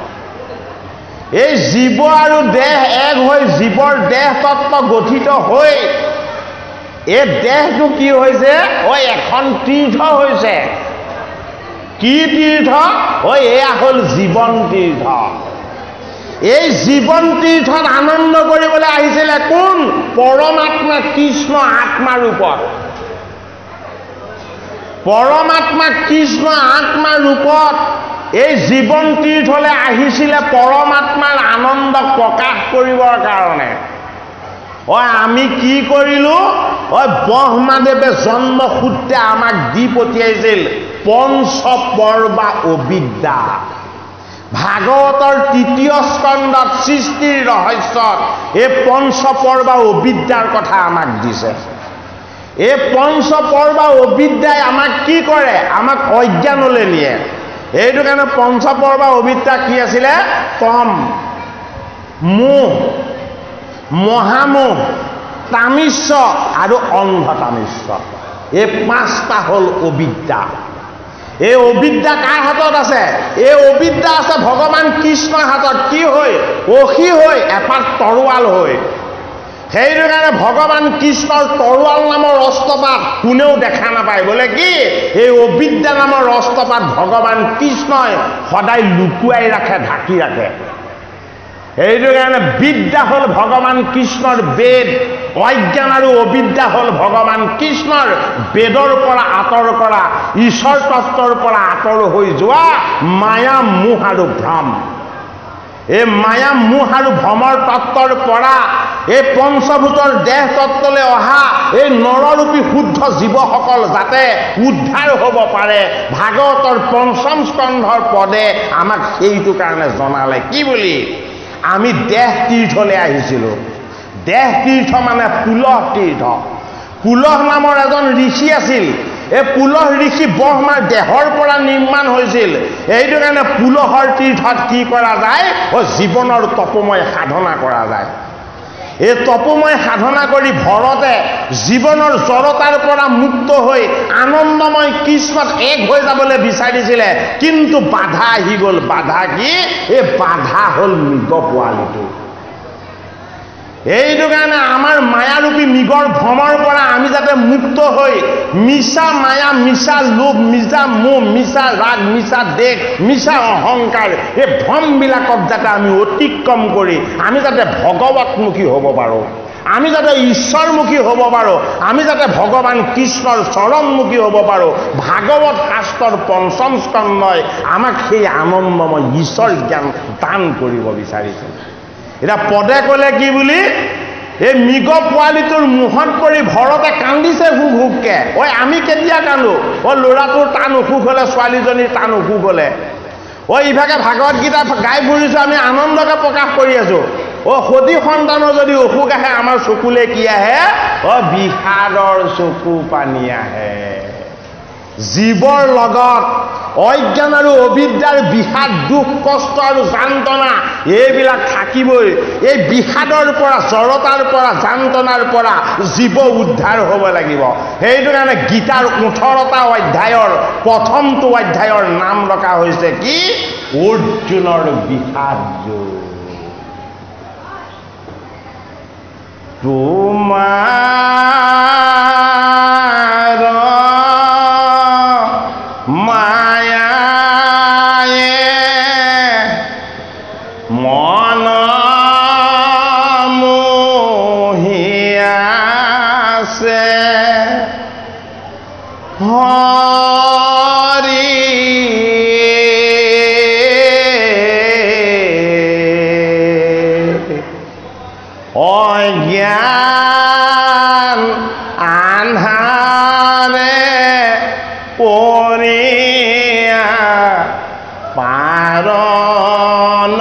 এই জীৱ আৰু দেহ এক হৈ জীৱৰ দেহ তত্ত্ব গঠিত হৈ এই দেহটো কি হৈছে ওই এখন তীৰ্থ হৈছে কি তীৰ্থ ওই এয়া হ'ল জীৱন তীৰ্থ এই জীৱন তীৰ্থত আনন্দ কৰিবলৈ আহিছিলে কোন পৰমাত্মা কৃষ্ণ আত্মা ৰূপত পৰমাত্মা কৃষ্ণ আত্মা ৰূপত এই জীৱন তীৰ্থলৈ আহিছিলে পৰমাত্মাৰ আনন্দ প্ৰকাশ কৰিবৰ কাৰণে ওই আমি কি কৰিলোঁ ওই ব্ৰহ্মাদেৱে জন্মসূত্ৰে আমাক দি পঠিয়াইছিল পঞ্চপৰ্বা অবিদ্যা ভাগৱতৰ তৃতীয় স্কন্ধত সৃষ্টিৰ ৰহস্যত এই পঞ্চপৰ্বা অবিদ্যাৰ কথা আমাক দিছে এই পঞ্চপৰ্বা অবিদ্যাই আমাক কি কৰে আমাক অজ্ঞানলৈ নিয়ে এইটো কাৰণে পঞ্চপৰ্বা অবিদ্যা কি আছিলে তম মোহ মহামোহ তামিস্য আৰু অন্ধতামিস্য এই পাঁচটা হ'ল অবিদ্যা এই অবিদ্যা কাৰ হাতত আছে এই অবিদ্যা আছে ভগৱান কৃষ্ণৰ হাতত কি হৈ অসি হৈ এপাত তৰোৱাল হৈ সেইটো কাৰণে ভগৱান কৃষ্ণৰ তৰোৱাল নামৰ অস্ত্ৰপাত কোনেও দেখা নাপায় বোলে কি এই অবিদ্যা নামৰ অস্ত্ৰপাত ভগৱান কৃষ্ণই সদায় লুকুৱাই ৰাখে ঢাকি ৰাখে এইটো কাৰণে বিদ্যা হ'ল ভগৱান কৃষ্ণৰ বেদ, অজ্ঞান আৰু অবিদ্যা হ'ল ভগৱান কৃষ্ণৰ বেদৰ পৰা আঁতৰ কৰা, ঈশ্বৰ তত্ত্বৰ পৰা আঁতৰ হৈ যোৱা মায়া মোহ আৰু ভ্ৰম। এই মায়া মোহ আৰু ভ্ৰমৰ তত্ত্বৰ পৰা এই পঞ্চভূতৰ দেহ তত্ত্বলৈ অহা এই নৰৰূপী শুদ্ধ জীৱসকল যাতে উদ্ধাৰ হ'ব পাৰে, ভাগৱতৰ পঞ্চম স্কন্ধৰ পদে আমাক সেইটো কাৰণে জনালে। কি বুলি? আমি দেহ তীৰ্থলৈ আহিছিলোঁ। দেহ তীৰ্থ মানে পুলহ তীৰ্থ। পুলহ নামৰ এজন ঋষি আছিল। এই পুলহ ঋষি ব্ৰহ্মাৰ দেহৰ পৰা নিৰ্মাণ হৈছিল। এইটো কাৰণে পুলহৰ তীৰ্থত কি কৰা যায়? জীৱনৰ তপময় সাধনা কৰা যায়। এই তপময় সাধনা কৰি ভৰতে জীৱনৰ জড়তাৰ পৰা মুক্ত হৈ আনন্দময় কৃষ্ণত এক হৈ যাবলৈ বিচাৰিছিলে, কিন্তু বাধা আহি গ'ল। বাধা কি? এই বাধা হ'ল মৃগ পোৱালিটো। এইটো কাৰণে আমাৰ মায়াৰূপী মৃগৰ ভ্ৰমৰ পৰা আমি যাতে মুক্ত হৈ মিছা মায়া, মিছা লোভ, মিছা মোহ, মিছা ৰাগ, মিছা দেশ, মিছা অহংকাৰ, এই ভ্ৰমবিলাকক যাতে আমি অতিক্ৰম কৰি আমি যাতে ভগৱতমুখী হ'ব পাৰোঁ, আমি যাতে ঈশ্বৰমুখী হ'ব পাৰোঁ, আমি যাতে ভগৱান কৃষ্ণৰ চৰণমুখী হ'ব পাৰোঁ। ভাগৱত শাস্ত্ৰৰ পঞ্চম স্কন্ধই আমাক সেই আনন্দময় ঈশ্বৰ জ্ঞান দান কৰিব বিচাৰিছে। এতিয়া পদে ক'লে কি বুলি? এই মৃগ পোৱালিটোৰ মুখত পৰি ভৰতে কান্দিছে হুক হুককে। ঐ আমি কেতিয়া কান্দো? ল'ৰাটোৰ টান অসুখ হ'লে, ছোৱালীজনীৰ টান অসুখ হ'লে। ইভাগে ভাগৱত গীতা গাই ফুৰিছোঁ, আমি আনন্দকে প্ৰকাশ কৰি আছোঁ। সতী সন্তানৰ যদি অসুখ আহে আমাৰ চকুলে কি আহে? বিষাদৰ চকু পানী আহে। জীৱৰ লগত অজ্ঞান আৰু অবিদ্যাৰ বিষাদ, দুখ, কষ্ট আৰু যান্ত্ৰণা এইবিলাক থাকিবই। এই বিষাদৰ পৰা, জড়তাৰ পৰা, যান্ত্ৰণাৰ পৰা জীৱ উদ্ধাৰ হ'ব লাগিব। সেইটো কাৰণে গীতাৰ 18টা অধ্যায়ৰ প্ৰথমটো অধ্যায়ৰ নাম ৰখা হৈছে কি? অৰ্জুনৰ বিষাদ যোগ। তোমাৰ মায়ায়ে মন মোহিয়াছে, হৰি অজ্ঞান আন্ধাৰে পৰিয়া পাৰন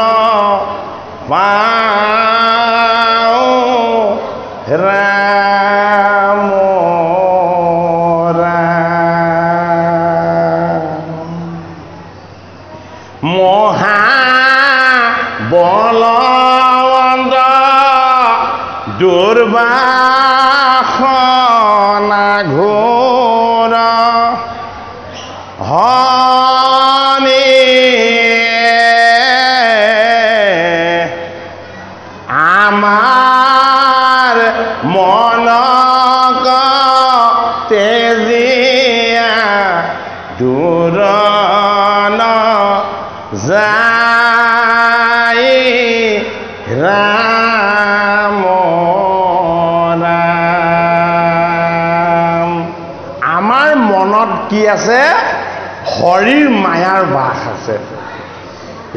পাওঁ ৰাম ৰাম। মহা বলৱন্ত দুৰ্বাসনা ঘোৰ হনি আমাৰ মনক তেজিয়া দূৰন যাই ৰাম ৰাম। আমাৰ মনত কি আছে? হৰিৰ মায়াৰ বাস আছে।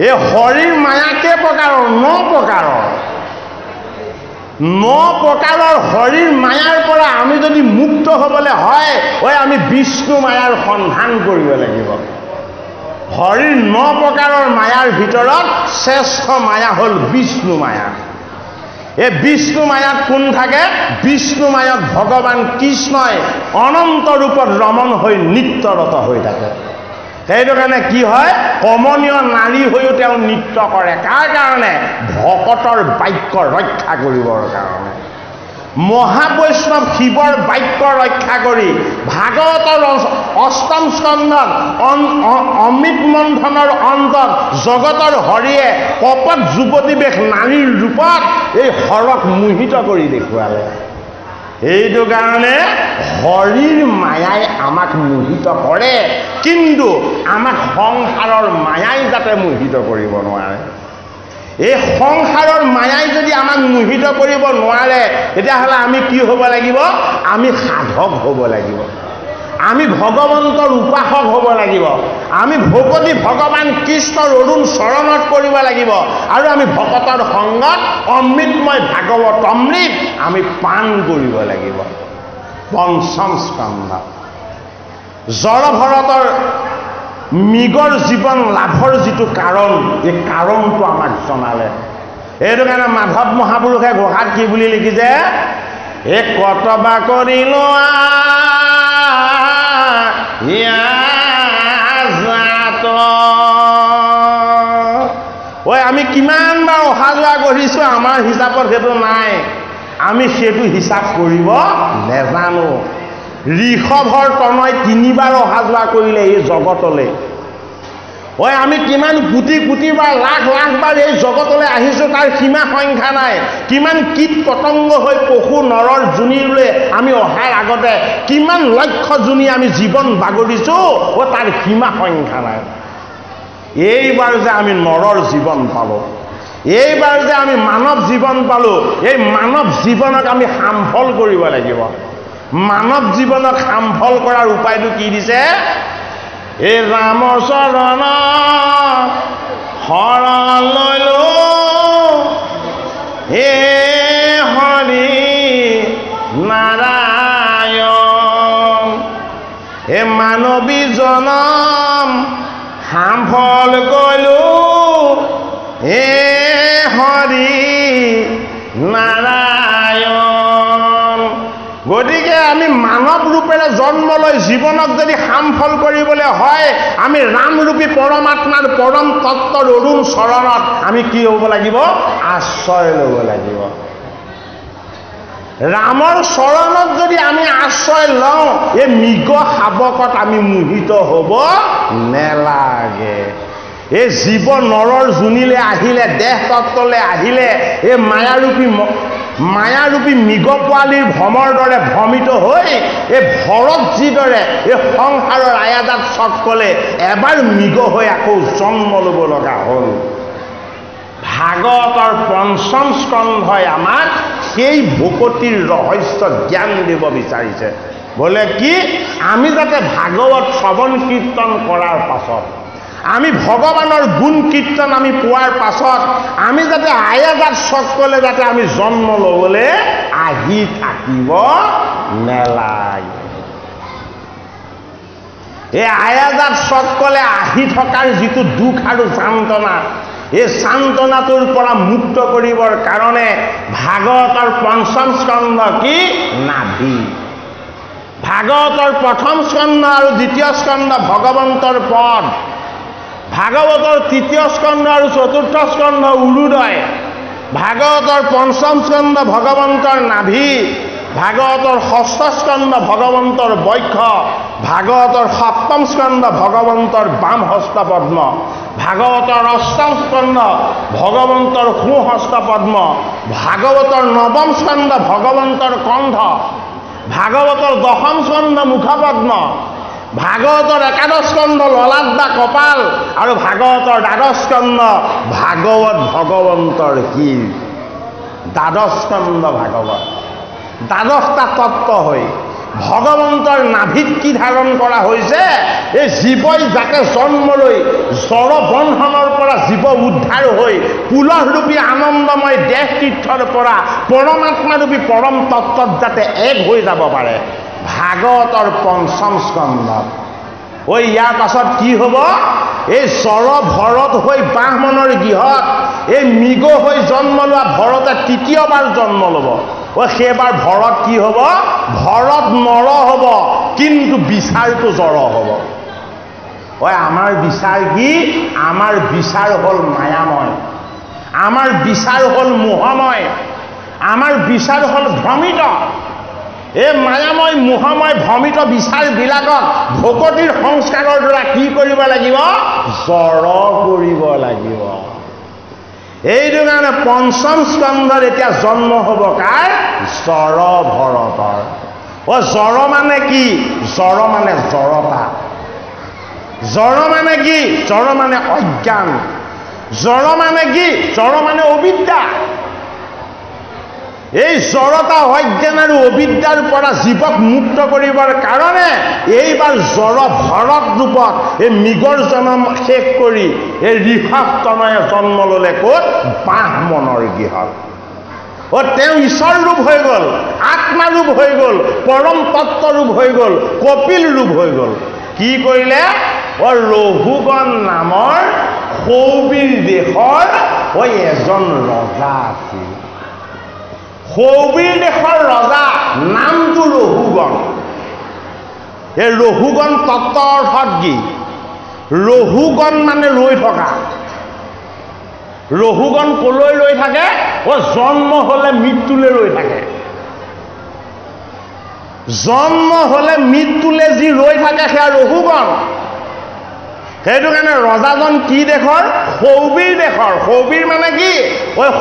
এই হৰিৰ মায়া কেই প্ৰকাৰৰ? 9 প্ৰকাৰৰ। 9 প্ৰকাৰৰ হৰিৰ মায়াৰ পৰা আমি যদি মুক্ত হ'বলৈ হয়, আমি বিষ্ণু মায়াৰ সন্ধান কৰিব লাগিব। হৰিৰ 9 প্ৰকাৰৰ মায়াৰ ভিতৰত শ্ৰেষ্ঠ মায়া হ'ল বিষ্ণু মায়া। এই বিষ্ণু মায়াত কোন থাকে? বিষ্ণু মায়াত ভগৱান কৃষ্ণই অনন্ত ৰূপত ৰমণ হৈ নিত্যৰত হৈ থাকে। সেইটো কাৰণে কি হয়? কমনীয় নাৰী হৈও তেওঁ নৃত্য কৰে। কাৰ কাৰণে? ভকতৰ বাক্য ৰক্ষা কৰিবৰ কাৰণে। মহাবৈষ্ণৱ শিৱৰ বাক্য ৰক্ষা কৰি ভাগৱতৰ 8ম স্কন্ধত অমৃত মন্থনৰ অন্তত জগতৰ হৰিয়ে কপট যুৱতী বেশ নাৰীৰ ৰূপত এই হৰক মোহিত কৰি দেখুৱালে। এইটো কাৰণে হৰিৰ মায়াই আমাক মোহিত কৰে, কিন্তু আমাক সংসাৰৰ মায়াই যাতে মোহিত কৰিব নোৱাৰে। এই সংসাৰৰ মায়াই যদি আমাক মোহিত কৰিব নোৱাৰে তেতিয়াহ'লে আমি কি হ'ব লাগিব আমি সাধক হ'ব লাগিব আমি ভগৱন্তৰ উপাসক হ'ব লাগিব আমি ভকতি ভগৱান কৃষ্ণৰ অৰুণ চৰণত কৰিব লাগিব আৰু আমি ভকতৰ সংগত অমৃতময় ভাগৱত অমৃত আমি পান কৰিব লাগিব পঞ্চম স্কন্ধ জড় ভৰতৰ মৃগৰ জীৱন লাভৰ যিটো কাৰণ এই কাৰণটো আমাক জনালে এইটো কাৰণে মাধৱ মহাপুৰুষে ঘোষাত কি বুলি লিখিছে এই কতবা কৰিলো ঐ আমি কিমান বাৰ অহা যোৱা কৰিছোঁ আমাৰ হিচাপত সেইটো নাই আমি সেইটো হিচাপ কৰিব নেজানো ঋষভৰ তনয় 3 বাৰ অহা যোৱা কৰিলে এই জগতলৈ ঐ আমি কিমান কোটি কোটি বাৰ লাখ লাখ বাৰ এই জগতলৈ আহিছোঁ তাৰ সীমা সংখ্যা নাই কিমান কীট পতংগ হৈ পশু নৰৰ যোনিলৈ আমি অহাৰ আগতে কিমান লক্ষ যোনি আমি জীৱন বাগৰিছোঁ ও তাৰ সীমা সংখ্যা নাই এইবাৰ যে আমি নৰৰ জীৱন পালোঁ এইবাৰ যে আমি মানৱ জীৱন পালোঁ এই মানৱ জীৱনক আমি সামফল কৰিব লাগিব মানৱ জীৱনক সামফল কৰাৰ উপায়টো কি দিছে এই ৰামচৰণ শৰণ লৈলো হে হৰি নাৰায়ণ হে মানৱী জনম সামফল কৰিলো হে হৰি নাৰায়ণ গতিকে আমি মানৱ ৰূপেৰে জন্ম লৈ জীৱনক যদি সামফল কৰিবলৈ হয় আমি ৰামৰূপী পৰমাত্মাৰ পৰম তত্ত্বৰ অৰুণ চৰণত আমি কি হ'ব লাগিব আশ্ৰয় ল'ব লাগিব ৰামৰ চৰণত যদি আমি আশ্ৰয় লওঁ এই মৃগ শাবকত আমি মোহিত হ'ব নেলাগে এই জীৱ নৰৰ যোনিলে আহিলে দেহ তত্ত্বলৈ আহিলে এই মায়াৰূপী মৃগ পোৱালীৰ ভ্ৰমৰ দৰে ভ্ৰমিত হৈ এই ভৰত যিদৰে এই সংসাৰৰ আয়াদাত চটকলে এবাৰ মৃগ হৈ আকৌ জন্ম ল'ব লগা হ'ল ভাগৱতৰ পঞ্চম স্কন্ধই আমাক সেই ভকতিৰ ৰহস্য জ্ঞান দিব বিচাৰিছে বোলে কি আমি যাতে ভাগৱত শ্ৰৱণ কীৰ্তন কৰাৰ পাছত আমি ভগৱানৰ গুণ কীৰ্তন আমি পোৱাৰ পাছত আমি যাতে আয়াজাত চকলে যাতে আমি জন্ম ল'বলৈ আহি থাকিব নেলাগে এই আয়াজাত চকলে আহি থকাৰ যিটো দুখ আৰু যান্ত্ৰণা এই সান্তনাটোৰ পৰা মুক্ত কৰিবৰ কাৰণে ভাগৱতৰ পঞ্চম স্কন্ধ কি নাভি ভাগৱতৰ প্ৰথম স্কন্ধ আৰু দ্বিতীয় স্কন্ধ ভগৱন্তৰ পদ ভাগৱতৰ তৃতীয় স্কন্ধ আৰু চতুৰ্থ স্কন্ধ উৰুদয় ভাগৱতৰ পঞ্চম স্কন্ধ ভগৱন্তৰ নাভি ভাগৱতৰ ষষ্ঠ স্কন্ধ ভগৱন্তৰ বক্ষ ভাগৱতৰ সপ্তম স্কন্ধ ভগৱন্তৰ বাম হস্ত পদ্ম ভাগৱতৰ অষ্টম স্কন্ধ ভগৱন্তৰ সোঁ হস্ত পদ্ম ভাগৱতৰ নৱম স্কন্ধ ভগৱন্তৰ কণ্ঠ ভাগৱতৰ দশম স্কন্ধ মুখপদ্ম ভাগৱতৰ একাদশ স্কন্ধ ললাট বা কপাল আৰু ভাগৱতৰ দ্বাদশ স্কন্ধ ভাগৱত ভগৱন্তৰ শিৰ দ্বাদশ স্কন্ধ ভাগৱত দ্বাদশটা তত্ত্ব হৈ ভগৱন্তৰ নাভিত কি ধাৰণ কৰা হৈছে এই জীৱই যাতে জন্ম লৈ জড় বন্ধনৰ পৰা জীৱ উদ্ধাৰ হৈ পুলহৰূপী আনন্দময় দেহ তীৰ্থৰ পৰা পৰমাত্মাৰূপী পৰম তত্ত্বত যাতে এক হৈ যাব পাৰে ভাগৱতৰ পঞ্চম স্কন্ধত ঐ ইয়াৰ পাছত কি হ'ব এই জড় ভৰত হৈ ব্ৰাহ্মণৰ গৃহত এই মৃগ হৈ জন্ম লোৱা ভৰতে তৃতীয়বাৰ জন্ম ল'ব ও সেইবাৰ ভৰত কি হ'ব ভৰত নৰ হ'ব কিন্তু বিচাৰটো জড় হ'ব ঐ আমাৰ বিচাৰ কি আমাৰ বিচাৰ হ'ল মায়াময় আমাৰ বিচাৰ হ'ল মোহময় আমাৰ বিচাৰ হ'ল ভ্ৰমিত এই মায়াময় মোহময় ভ্ৰমিত বিচাৰবিলাকক ভকতিৰ সংস্কাৰৰ দ্বাৰা কি কৰিব লাগিব জড় কৰিব লাগিব এইটো কাৰণে পঞ্চম স্কন্ধত এতিয়া জন্ম হ'ব কাৰ জড় ভৰতৰ ও জড় মানে কি জড় মানে জড়তা জড় মানে কি জড় মানে অজ্ঞান জড় মানে কি? জড় মানে অবিদ্যা। এই জড়তা অজ্ঞান আৰু অবিদ্যাৰ পৰা জীৱক মুক্ত কৰিবৰ কাৰণে এইবাৰ জড় ভৰত ৰূপত এই মৃগৰ জন্ম শেষ কৰি এই ঋষভ তনয়ে জন্ম ল'লে ক'ত? ব্ৰাহ্মণৰ গৃহত। তেওঁ ঈশ্বৰ ৰূপ হৈ গ'ল, আত্মাৰূপ হৈ গ'ল, পৰম তত্ত্বৰূপ হৈ গ'ল, কপিল ৰূপ হৈ গ'ল। কি কৰিলে? ৰঘুগণ নামৰ সৌবীৰ দেশৰ এজন ৰজা আছিল। সৌবীৰ দেশৰ ৰজা, নামটো ৰঘুগণ। এই ৰঘুগণ তত্ত্ব অৰ্থত কি? ৰঘুগণ মানে ৰৈ থকা। ৰঘুগণ কলৈ ৰৈ থাকে? জন্ম হলে মৃত্যুলৈ ৰৈ থাকে। জন্ম হলে মৃত্যুলৈ যি ৰৈ থাকে সেয়া ৰঘুগণ। সেইটো কাৰণে ৰজাজন কি দেশৰ? সৌবীৰ দেশৰ। সৌবীৰ মানে কি?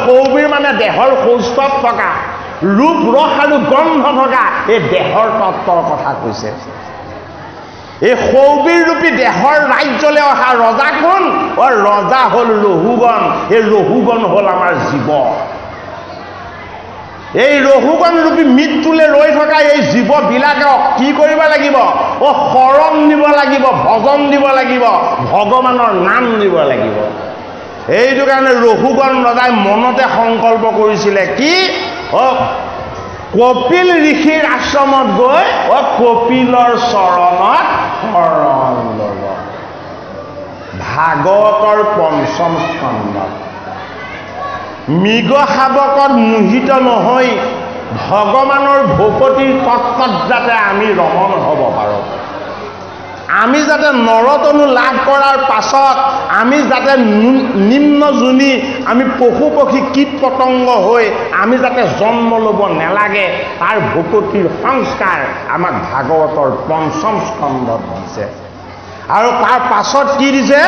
সৌবীৰ মানে দেহৰ সৌষ্ঠত থকা, ৰূপ ৰস আৰু গন্ধ থকা এই দেহৰ তত্ত্বৰ কথা কৈছে। এই সৌবীৰ ৰূপী দেহৰ ৰাজ্যলৈ অহা ৰজা কোন? ৰজা হ'ল ৰঘুগণ। এই ৰঘুগণ হ'ল আমাৰ জীৱ। এই ৰঘুগণ ৰূপী মৃত্যুলৈ ৰৈ থকা এই জীৱবিলাকক কি কৰিব লাগিব? শৰণ দিব লাগিব, ভজন দিব লাগিব, ভগৱানৰ নাম দিব লাগিব। এইটো কাৰণে ৰঘুগণ ৰজাই মনতে সংকল্প কৰিছিলে কি? কপিল ঋষিৰ আশ্ৰমত গৈ কপিলৰ চৰণত শৰণ ল'ব। ভাগৱতৰ ৫ম স্কন্ধত মৃগ শাৱকত মোহিত নহৈ ভগৱানৰ ভকতিৰ তত্ত্বত যাতে আমি ৰমণ হ'ব পাৰোঁ, আমি যাতে নৰতনু লাভ কৰাৰ পাছত আমি যাতে নিম্ন যোনি আমি পশু পক্ষী কীট পতংগ হৈ আমি যাতে জন্ম ল'ব নালাগে, তাৰ ভকতিৰ সংস্কাৰ আমাক ভাগৱতৰ ৫ম স্কন্ধত দিছে। আৰু তাৰ পাছত কি দিছে?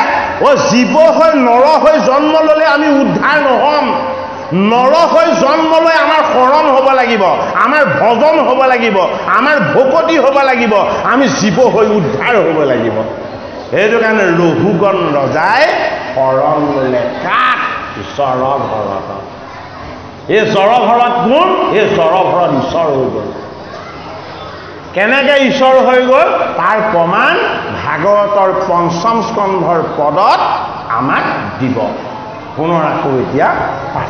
জীৱ হৈ নৰ হৈ জন্ম ল'লে আমি উদ্ধাৰ নহ'ম। নৰ হৈ জন্ম লৈ আমাৰ শৰণ হ'ব লাগিব, আমাৰ ভজন হ'ব লাগিব, আমাৰ ভকতি হ'ব লাগিব, আমি জীৱ হৈ উদ্ধাৰ হ'ব লাগিব। সেইটো কাৰণে ৰঘুগণ ৰজাই শৰণ ল'লে কাক? জড়ভৰত। এই জড়ভৰত কোন? এই জড়ভৰত ঈশ্বৰ হৈ গ'ল। কেনেকৈ ঈশ্বৰ হৈ গ'ল তাৰ প্ৰমাণ ভাগৱতৰ ৫ম স্কন্ধৰ পদত আমাক দিব। পুনৰ আকৌ এতিয়া পাঠ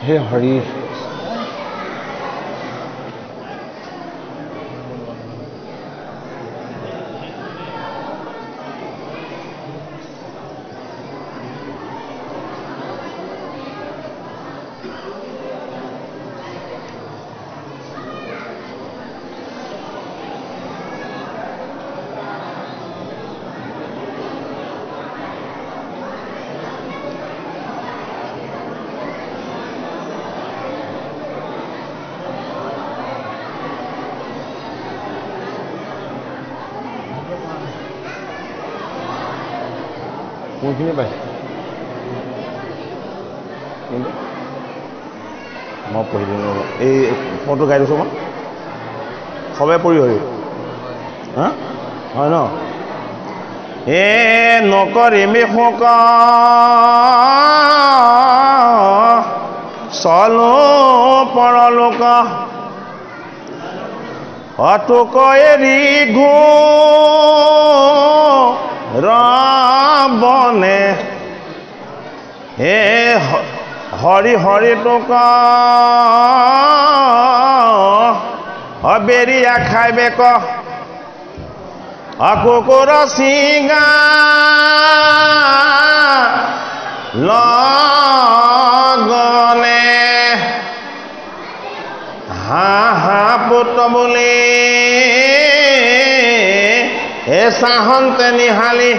হে হৰি কোনখিনি পাইছে মই পঢ়ি দিওঁ এই ফটো গাই দিছোঁ মই সবে পঢ়ি হৰি হা হয় ন এ নকৰিমি শোক চলো পৰলোক অতোক এৰি গো ৰবনে হে হৰি হৰি তোক বেৰিয়া খাইবে ক কুকুৰ চিঙা লগনে হাঁহা পুত বুলি হে চাহন্তে নিহালি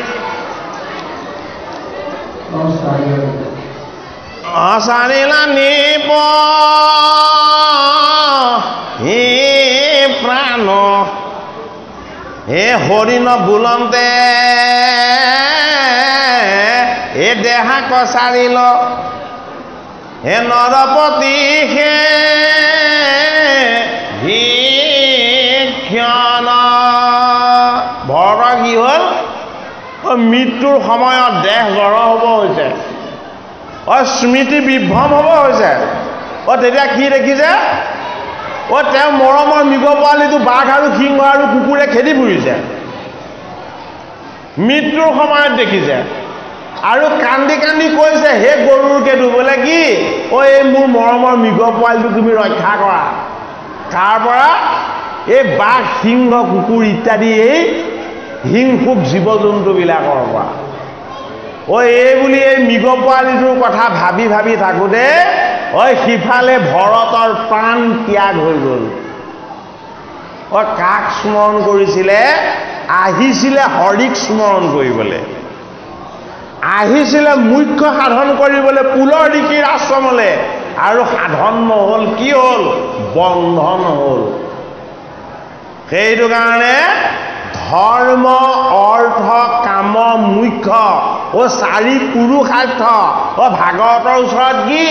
অচাৰিলা নিপ হি প্ৰাণ হে হৰিণ বুলন্তে হে দেহা কচাৰিল হে নৰপতি হে ভিক্ষণ ভৰত কি হ'ল মৃত্যুৰ সময়ত দেহ জড় হ'ব হৈছে স্মৃতি বিভ্ৰম হ'ব হৈছে তেতিয়া কি দেখিছে তেওঁ মৰমৰ মৃগ পোৱালিটো বাঘ আৰু সিংহ আৰু কুকুৰে খেদি ফুৰিছে মৃত্যুৰ সময়ত দেখিছে আৰু কান্দি কান্দি কৈছে হে গৰুৰ কেতু বোলে কি এই মোৰ মৰমৰ মৃগ পোৱালিটো তুমি ৰক্ষা কৰা তাৰ পৰা এই বাঘ সিংহ কুকুৰ ইত্যাদি এই হিংসুক জীৱ জন্তুবিলাকৰ পৰা এই বুলি এই মৃগ পোৱালিটোৰ কথা ভাবি ভাবি থাকোঁতে সিফালে ভৰতৰ প্ৰাণ ত্যাগ হৈ গ'ল কাক স্মৰণ কৰিছিলে আহিছিলে হৰিক স্মৰণ কৰিবলৈ আহিছিলে মুখ্য সাধন কৰিবলৈ পুলৰ ঋষিৰ আশ্ৰমলৈ আৰু সাধন নহ'ল কি হ'ল বন্ধন হ'ল সেইটো কাৰণে ধৰ্ম অৰ্থ কাম মুখ্য চাৰি পুৰুষাৰ্থ ভাগৱতৰ ওচৰত কি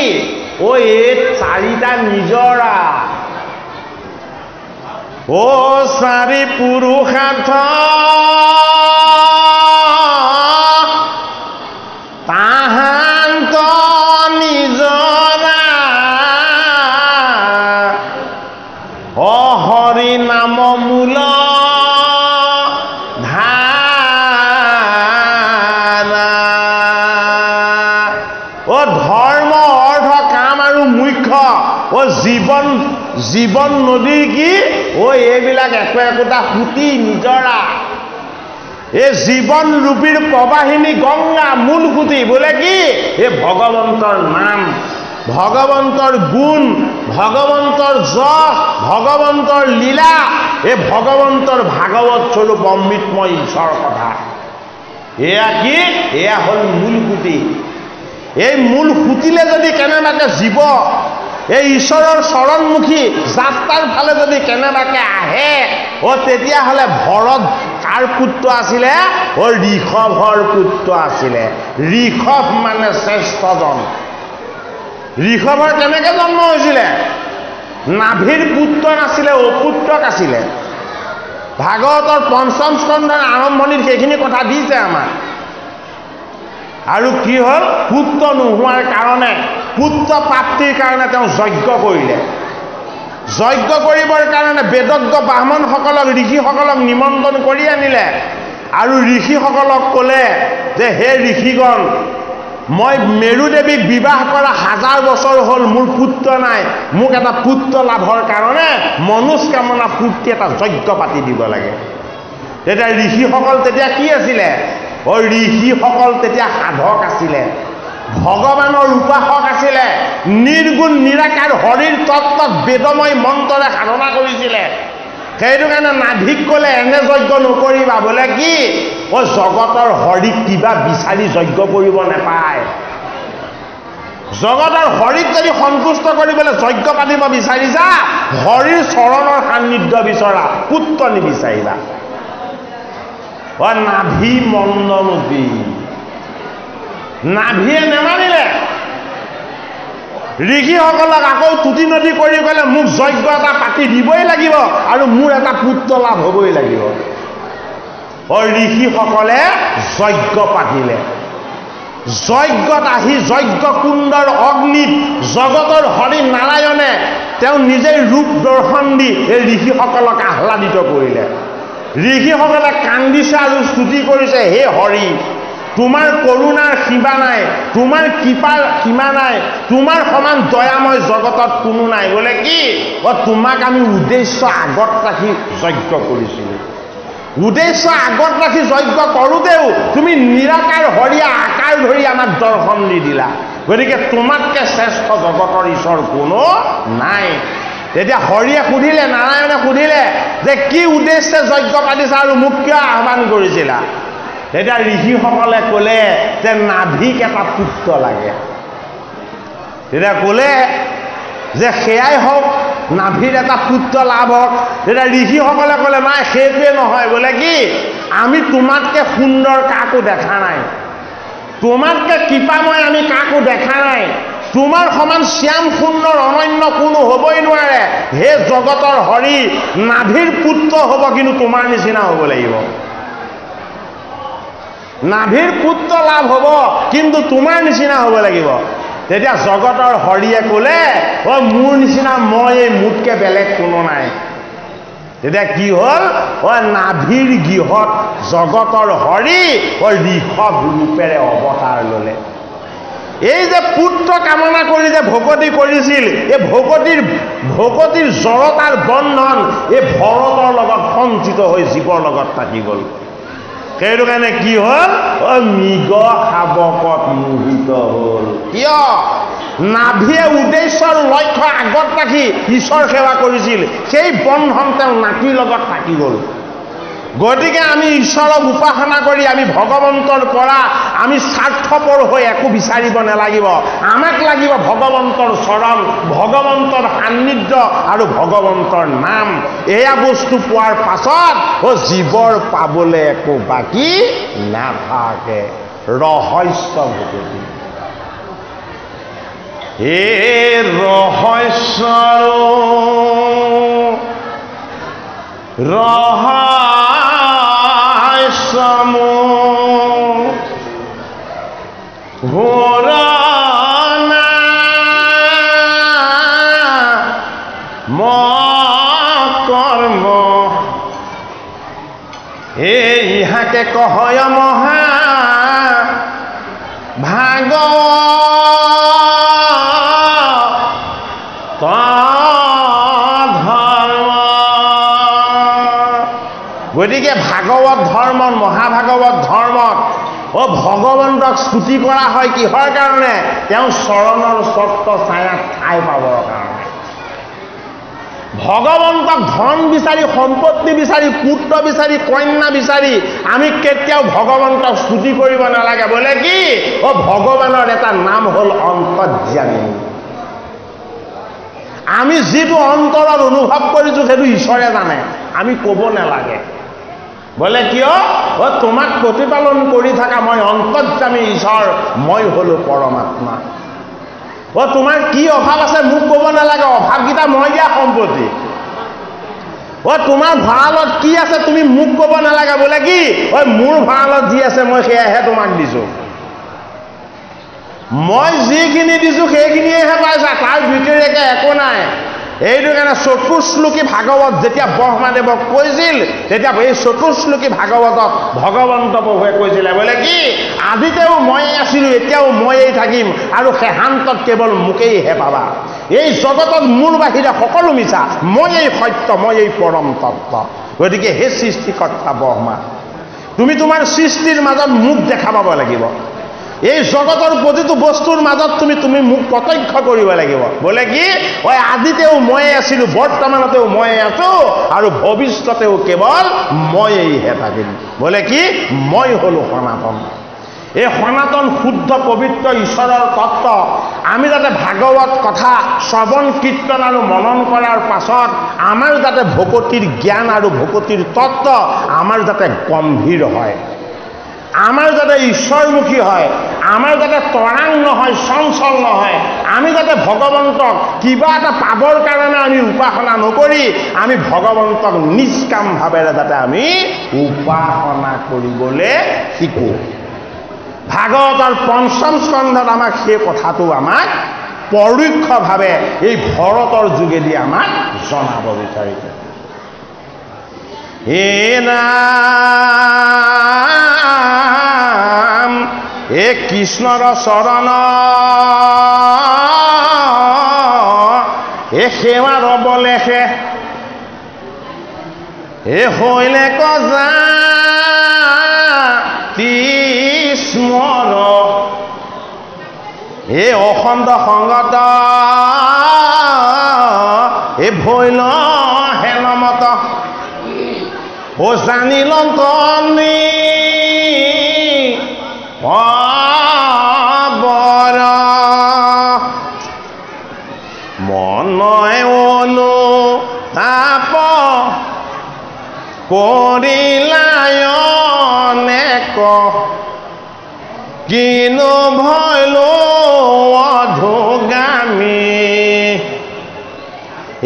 এই চাৰিটা নিজৰা চাৰি পুৰুষাৰ্থ তাহান্ত নিজৰা হৰি নাম মূল ধৰ্ম অৰ্থ কাম আৰু মুখ্য জীৱন নদীৰ কি এইবিলাক একোটা সুতি নিজৰা এই জীৱন ৰূপীৰ প্ৰবাহিনী গংগা মূল সুতি বোলে কি এই ভগৱন্তৰ নাম ভগৱন্তৰ গুণ ভগৱন্তৰ যশ ভগৱন্তৰ লীলা এই ভগৱন্তৰ ভাগৱত স্বৰূপ অমৃতময় ঈশ্বৰ কথা এয়া কি এয়া হ'ল মূল সুতি এই মূল সুতিলে যদি কেনেবাকে জীৱ এই ঈশ্বৰৰ চৰণমুখী যাত্ৰাৰ ফালে যদি কেনেবাকে আহে তেতিয়াহ'লে ভৰত কাৰ পুত্ৰ আছিলে ঋষভৰ পুত্ৰ আছিলে ঋষভ মানে শ্ৰেষ্ঠজন ঋষভৰ কেনেকৈ জন্ম হৈছিলে নাভিৰ পুত্ৰ নাছিলে অপুত্ৰক আছিলে ভাগৱতৰ পঞ্চম স্কন্ধৰ আৰম্ভণিত সেইখিনি কথা দিছে আমাক আৰু কি হ'ল পুত্ৰ নোহোৱাৰ কাৰণে পুত্ৰ প্ৰাপ্তিৰ কাৰণে তেওঁ যজ্ঞ কৰিলে যজ্ঞ কৰিবৰ কাৰণে বেদজ্ঞ ব্ৰাহ্মণসকলক ঋষিসকলক নিমন্ত্ৰণ কৰি আনিলে আৰু ঋষিসকলক ক'লে যে হে ঋষিগণ মই মেৰু দেৱীক বিবাহ কৰা 1000 বছৰ হ'ল, মোৰ পুত্ৰ নাই, মোক এটা পুত্ৰ লাভৰ কাৰণে মনোস্কামনা পূৰ্তি এটা যজ্ঞ পাতি দিব লাগে। তেতিয়া ঋষিসকল তেতিয়া কি আছিলে? ঋষিসকল তেতিয়া সাধক আছিলে, ভগৱানৰ উপাসক আছিলে, নিৰ্গুণ নিৰাকাৰ হৰিৰ তত্ত্বত বেদময় মন্ত্ৰৰে সাধনা কৰিছিলে। সেইটো কাৰণে নাভিক ক'লে এনে যজ্ঞ নকৰিবা, বোলে কি জগতৰ হৰিক কিবা বিচাৰি যজ্ঞ কৰিব নাপায়। জগতৰ হৰিক যদি সন্তুষ্ট কৰিবলৈ যজ্ঞ পাতিব বিচাৰিছা, হৰিৰ চৰণৰ সান্নিধ্য বিচৰা, পুত্ৰ নিবিচাৰিবা। নাভি মন্দমুখী, নাভিয়ে নেমানিলে। ঋষিসকলক আকৌ তুতি নদী কৰি ক'লে মোক যজ্ঞ এটা পাতি দিবই লাগিব আৰু মোৰ এটা পুত্ৰ লাভ হ'বই লাগিব। ঋষিসকলে যজ্ঞ পাতিলে। যজ্ঞত আহি যজ্ঞ কুণ্ডৰ অগ্নিত জগতৰ হৰি নাৰায়ণে তেওঁ নিজেই ৰূপ দৰ্শন দি এই ঋষিসকলক আহ্লাদিত কৰিলে। ঋষিসকলে কান্দিছে আৰু স্তুতি কৰিছে, হে হৰি, তোমাৰ কৰোণাৰ সীমা নাই, তোমাৰ কৃপাৰ সীমা নাই, তোমাৰ সমান দয়াময় জগতত কোনো নাই। বোলে কি তোমাক আমি উদ্দেশ্য আগত ৰাখি যজ্ঞ কৰিছিলোঁ। উদ্দেশ্য আগত ৰাখি যজ্ঞ কৰোঁতেও তুমি নিৰাকাৰ হৰিয়া আকাৰ ধৰি আমাক দৰ্শন দি দিলা। গতিকে তোমাতকৈ শ্ৰেষ্ঠ জগতৰ ঈশ্বৰ কোনো নাই। তেতিয়া হৰিয়ে সুধিলে, নাৰায়ণে সুধিলে যে কি উদ্দেশ্যে যজ্ঞ পাতিছা আৰু মোক কিয় আহ্বান কৰিছিলা? তেতিয়া ঋষিসকলে ক'লে যে নাভিক এটা পুত্ৰ লাগে। তেতিয়া ক'লে যে সেয়াই হওক, নাভিৰ এটা পুত্ৰ লাভ হওক। তেতিয়া ঋষিসকলে ক'লে নাই, সেইটোৱে নহয়। বোলে কি আমি তোমাতকৈ সুন্দৰ কাকো দেখা নাই, তোমাতকৈ কৃপাময় আমি কাকো দেখা নাই, তোমাৰ সমান শ্যাম সুন্দৰ অনন্য কোনো হ'বই নোৱাৰে। হে জগতৰ হৰি, নাভিৰ পুত্ৰ হ'ব কিন্তু তোমাৰ নিচিনা হ'ব লাগিব। নাভিৰ পুত্ৰ লাভ হ'ব কিন্তু তোমাৰ নিচিনা হ'ব লাগিব। তেতিয়া জগতৰ হৰিয়ে ক'লে মোৰ নিচিনা মই, এই মোতকৈ বেলেগ কোনো নাই। তেতিয়া কি হ'ল? নাভিৰ গৃহত জগতৰ হৰি ঋষভ ৰূপেৰে অৱতাৰ ল'লে। এই যে পুত্ৰ কামনা কৰি যে ভকতি কৰিছিল, এই ভকতিৰ জড়তাৰ বন্ধন এই ভৰতৰ লগত সঞ্চিত হৈ জীৱৰ লগত থাকি গ'ল। সেইটো কাৰণে কি হ'ল? মৃগ শাৱকত মোহিত হ'ল। কিয়? নাভিয়ে উদ্দেশ্যৰ লক্ষ্য আগত ৰাখি ঈশ্বৰ সেৱা কৰিছিল, সেই বন্ধন তেওঁ নাতিৰ লগত থাকি গ'ল। গতিকে আমি ঈশ্বৰক উপাসনা কৰি আমি ভগৱন্তৰ পৰা আমি স্বাৰ্থপৰ হৈ একো বিচাৰিব নালাগিব। আমাক লাগিব ভগৱন্তৰ চৰণ, ভগৱন্তৰ সান্নিধ্য আৰু ভগৱন্তৰ নাম। এয়া বস্তু পোৱাৰ পাছত জীৱৰ পাবলৈ একো বাকী নাথাকে। ৰহস্য ভকতি, এই ৰহস্য ঘোৰণা কৰ্ম এই ইহাকে কহয় মহা ভাগৱত ধৰ্ম। গতিকে ভাগৱত ধৰ্মত, মহাভাগৱত ধৰ্মত ভগৱন্তক স্তুতি কৰা হয় কিহৰ কাৰণে? তেওঁ চৰণৰ স্বত্ব ছায়াত ঠাই পাবৰ কাৰণে। ভগৱন্তক ধন বিচাৰি, সম্পত্তি বিচাৰি, পুত্ৰ বিচাৰি, কন্যা বিচাৰি আমি কেতিয়াও ভগৱন্তক স্তুতি কৰিব নালাগে। বোলে কি ভগৱানৰ এটা নাম হ'ল অন্তৰ্যামী। আমি যিটো অন্তৰত অনুভৱ কৰিছোঁ সেইটো ঈশ্বৰে জানে, আমি ক'ব নালাগে। বোলে কিয়? তোমাক প্ৰতিপালন কৰি থকা মই অন্তৰ্যামী ঈশ্বৰ, মই হলো পৰমাত্মা। তোমাৰ কি অভাৱ আছে মোক ক'ব নালাগে, অভাৱকেইটা মই দিয়া সম্পত্তি। তোমাৰ ভঁৰালত কি আছে তুমি মোক ক'ব নালাগে। বোলে কি মোৰ ভঁৰালত যি আছে মই সেয়াহে তোমাক দিছোঁ। মই যিখিনি দিছোঁ সেইখিনিয়েহে পাইছা, তাৰ ভিতৰকে একো নাই। এইটো কাৰণে চতুশ্লোকী ভাগৱত যেতিয়া ব্ৰহ্মাদেৱক কৈছিল তেতিয়া এই চতুশ্লোকী ভাগৱতত ভগৱন্ত প্ৰভুৱে কৈছিলে বোলে কি আদিতেও ময়ে আছিলোঁ এতিয়াও ময়েই থাকিম আৰু শেষান্তত কেৱল মোকেইহে পাবা এই জগতত মোৰ বাহিৰে সকলো মিছা ময়েই সত্য ময়েই পৰম তত্ত্ব গতিকে হে সৃষ্টিকৰ্তা ব্ৰহ্মা তুমি তোমাৰ সৃষ্টিৰ মাজত মুখ দেখা পাব লাগিব এই জগতৰ প্ৰতিটো বস্তুৰ মাজত তুমি মুখ প্ৰত্যক্ষ কৰিব লাগিব বোলে কি ওই আদিতেও ময়ে আছিলোঁ বৰ্তমানতেও ময়ে আছোঁ আৰু ভৱিষ্যতেও কেৱল ময়েইহে থাকিম বোলে কি মই হলো সনাতন এই সনাতন শুদ্ধ পবিত্ৰ ঈশ্বৰৰ তত্ত্ব আমি যাতে ভাগৱত কথা শ্ৰৱণ কীৰ্তন আৰু মনন কৰাৰ পাছত আমাৰ যাতে ভকতিৰ জ্ঞান আৰু ভকতিৰ তত্ত্ব আমাৰ যাতে গম্ভীৰ হয় আমাৰ যাতে ঈশ্বৰমুখী হয় আমাৰ যাতে তৰাং নহয় চঞ্চল নহয় আমি যাতে ভগৱন্তক কিবা এটা পাবৰ কাৰণে আমি উপাসনা নকৰি আমি ভগৱন্তক নিষ্কামভাৱেৰে যাতে আমি উপাসনা কৰিবলৈ শিকোঁ ভাগৱতৰ পঞ্চম স্কন্ধত আমাক সেই কথাটো আমাক পৰোক্ষভাৱে এই ভৰতৰ যোগেদি আমাক জনাব বিচাৰিছে হে নাম এ কৃষ্ণৰ চৰণ এ সেৱা ৰবলেহে এ হইলে কজা স্মৰ এ অখণ্ড সংগত এ ভৈল হেলমত ও জানিল তনি বৰ মনয় অনুতাপ কৰিলায়নে কিনো ভয়লো অধোগামী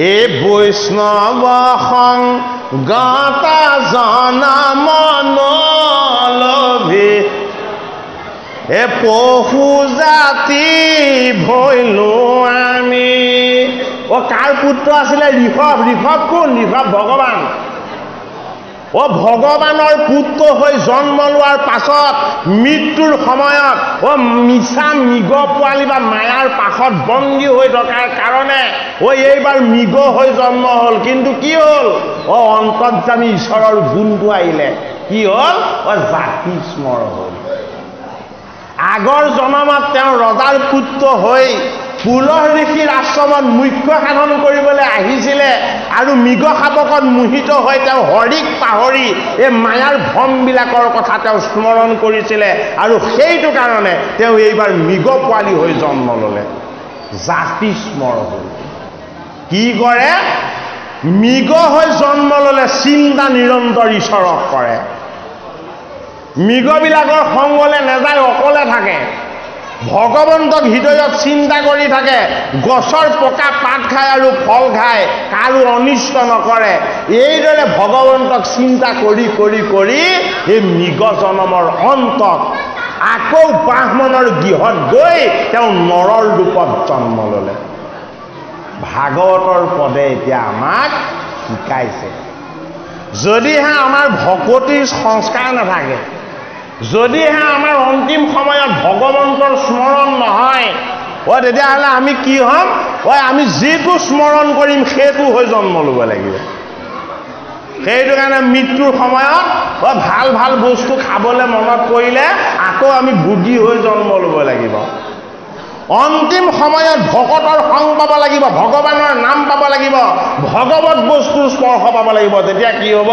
এ বৈষ্ণৱ সংগত জনমনলভি এ পশু জাতি ভৈলো আমি ও কাৰ পুত্ৰ আছিলে ঋষভ ঋষভ কোন ঋষভ ভগৱান ও ভগৱানৰ পুত্ৰ হৈ জন্ম লোৱাৰ পাছত মৃত্যুৰ সময়ত ও মিছা মৃগ পোৱালি বা মায়াৰ পাছত বন্দী হৈ থকাৰ কাৰণে ও এইবাৰ মৃগ হৈ জন্ম হ'ল কিন্তু কি হ'ল ও অন্তৰ্যামী ঈশ্বৰৰ গুণটো আহিলে কি হ'ল ও জাতি স্মৰ হ'ল আগৰ জন্মত তেওঁ ৰজাৰ পুত্ৰ হৈ পুলহ ঋষিৰ আশ্ৰমত মুখ্য সাধন কৰিবলৈ আহিছিলে আৰু মৃগ শাবকত মোহিত হৈ তেওঁ হৰিক পাহৰি এই মায়াৰ ভ্ৰমবিলাকৰ কথা তেওঁ স্মৰণ কৰিছিলে আৰু সেইটো কাৰণে তেওঁ এইবাৰ মৃগ পোৱালি হৈ জন্ম ল'লে জাতি স্মৰ হ'ল কি কৰে মৃগ হৈ জন্ম ল'লে চিন্তা নিৰন্তৰ ঈশ্বৰক কৰে মৃগবিলাকৰ সংগলে নেযায় অকলে থাকে ভগৱন্তক হৃদয়ত চিন্তা কৰি থাকে গছৰ পকা পাত খায় আৰু ফল খায় কাৰো অনিষ্ট নকৰে এইদৰে ভগৱন্তক চিন্তা কৰি কৰি কৰি এই মৃগ জন্মৰ অন্তত আকৌ ব্ৰাহ্মণৰ গৃহত গৈ তেওঁ নৰৰ ৰূপত জন্ম ল'লে ভাগৱতৰ পদে এতিয়া আমাক শিকাইছে যদিহে আমাৰ ভকতিৰ সংস্কাৰ নাথাকে যদিহে আমাৰ অন্তিম সময়ত ভগৱন্তৰ স্মৰণ নহয় ও তেতিয়াহ'লে আমি কি হ'ম ও আমি যিটো স্মৰণ কৰিম সেইটো হৈ জন্ম ল'ব লাগিব সেইটো কাৰণে মৃত্যুৰ সময়ত ও ভাল ভাল বস্তু খাবলৈ মনত পৰিলে আকৌ আমি বুদ্ধি হৈ জন্ম ল'ব লাগিব অন্তিম সময়ত ভকতৰ সং পাব লাগিব ভগৱানৰ নাম পাব লাগিব ভগৱত বস্তুৰ স্পৰ্শ পাব লাগিব তেতিয়া কি হ'ব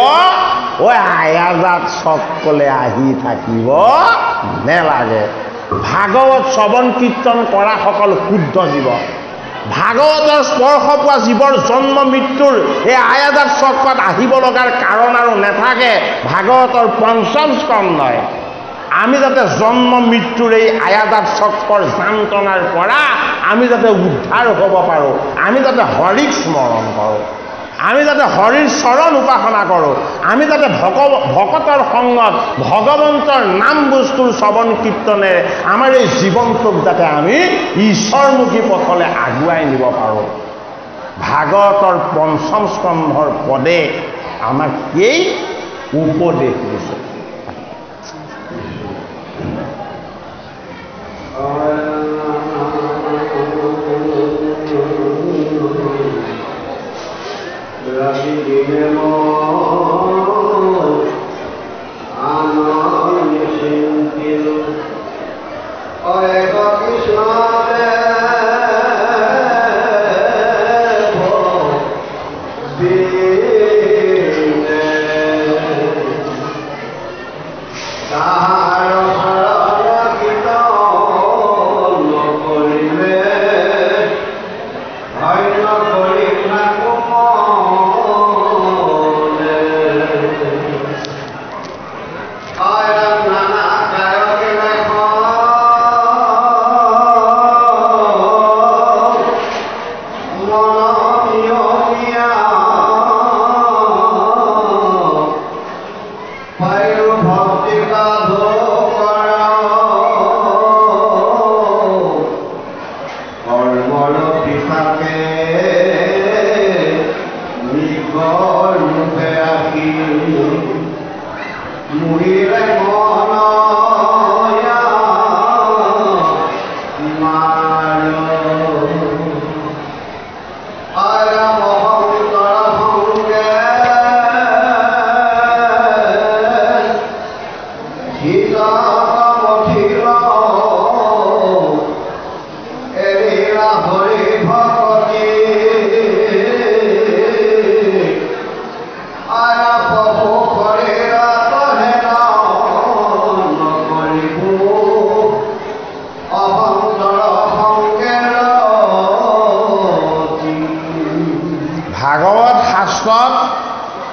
ও আয়াজাত সকলে আহি থাকিব নেলাগে ভাগৱত শ্ৰৱণ কীৰ্তন কৰা সকল শুদ্ধ জীৱ ভাগৱতৰ স্পৰ্শ পোৱা জীৱৰ জন্ম মৃত্যুৰ এই আয়াজাত চক্ৰত আহিব লগাৰ কাৰণ আৰু নাথাকে ভাগৱতৰ পঞ্চম স্কন্ধই আমি যাতে জন্ম মৃত্যুৰ এই আয়াজাত চক্ৰৰ যান্ত্ৰণাৰ পৰা আমি যাতে উদ্ধাৰ হ'ব পাৰোঁ আমি যাতে হৰিক স্মৰণ কৰোঁ আমি যাতে হৰিৰ চৰণ উপাসনা কৰোঁ আমি যাতে ভকতৰ সংগত ভগৱন্তৰ নাম বস্তুৰ শ্ৰৱণ কীৰ্তনেৰে আমাৰ এই জীৱনটোক যাতে আমি ঈশ্বৰমুখী পথলৈ আগুৱাই নিব পাৰোঁ ভাগৱতৰ পঞ্চম স্কন্ধৰ পদে আমাক এই উপদেশ দিছে।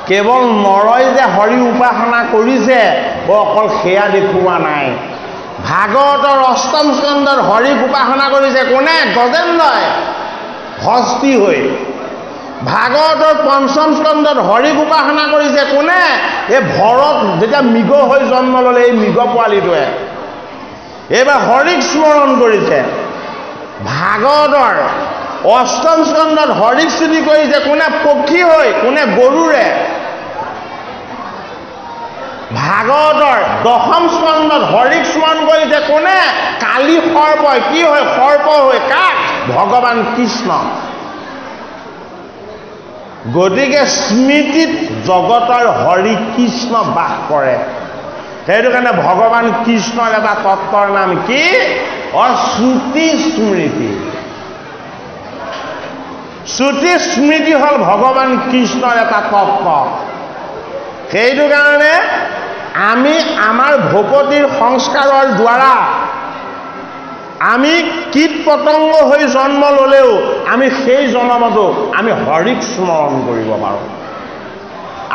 কেৱল নৰই যে হৰি উপাসনা কৰিছে অকল সেয়া দেখুওৱা নাই। ভাগৱতৰ অষ্টম স্কন্ধত হৰিক উপাসনা কৰিছে কোনে? গজেন্দ্ৰই হস্তি হৈ। ভাগৱতৰ পঞ্চম স্কন্ধত হৰিক উপাসনা কৰিছে কোনে? এই ভৰত যেতিয়া মৃগ হৈ জন্ম ল'লে এই মৃগ পোৱালিটোৱে এইবাৰ হৰিক স্মৰণ কৰিছে। ভাগৱতৰ অষ্টম স্কন্ধত হৰিক স্তুতি কৰিছে কোনে? পক্ষী হৈ। কোনে? গৰুৰে। ভাগৱতৰ দশম স্কন্ধত হৰিক স্মৰণ কৰিছে কোনে? কালি সৰ্পই। কি হয়? সৰ্প হৈ। কাক? ভগৱান কৃষ্ণ। গতিকে স্মৃতিত জগতৰ হৰি কৃষ্ণ বাস কৰে। সেইটো কাৰণে ভগৱান কৃষ্ণৰ এটা তত্বৰ নাম কি? শ্ৰুতি স্মৃতি। শ্ৰুতি স্মৃতি হ'ল ভগৱান কৃষ্ণৰ এটা তত্ত্ব। সেইটো কাৰণে আমি আমাৰ ভকতিৰ সংস্কাৰৰ দ্বাৰা আমি কীট পতংগ হৈ জন্ম ল'লেও আমি সেই জন্মতো আমি হৰিক স্মৰণ কৰিব পাৰোঁ,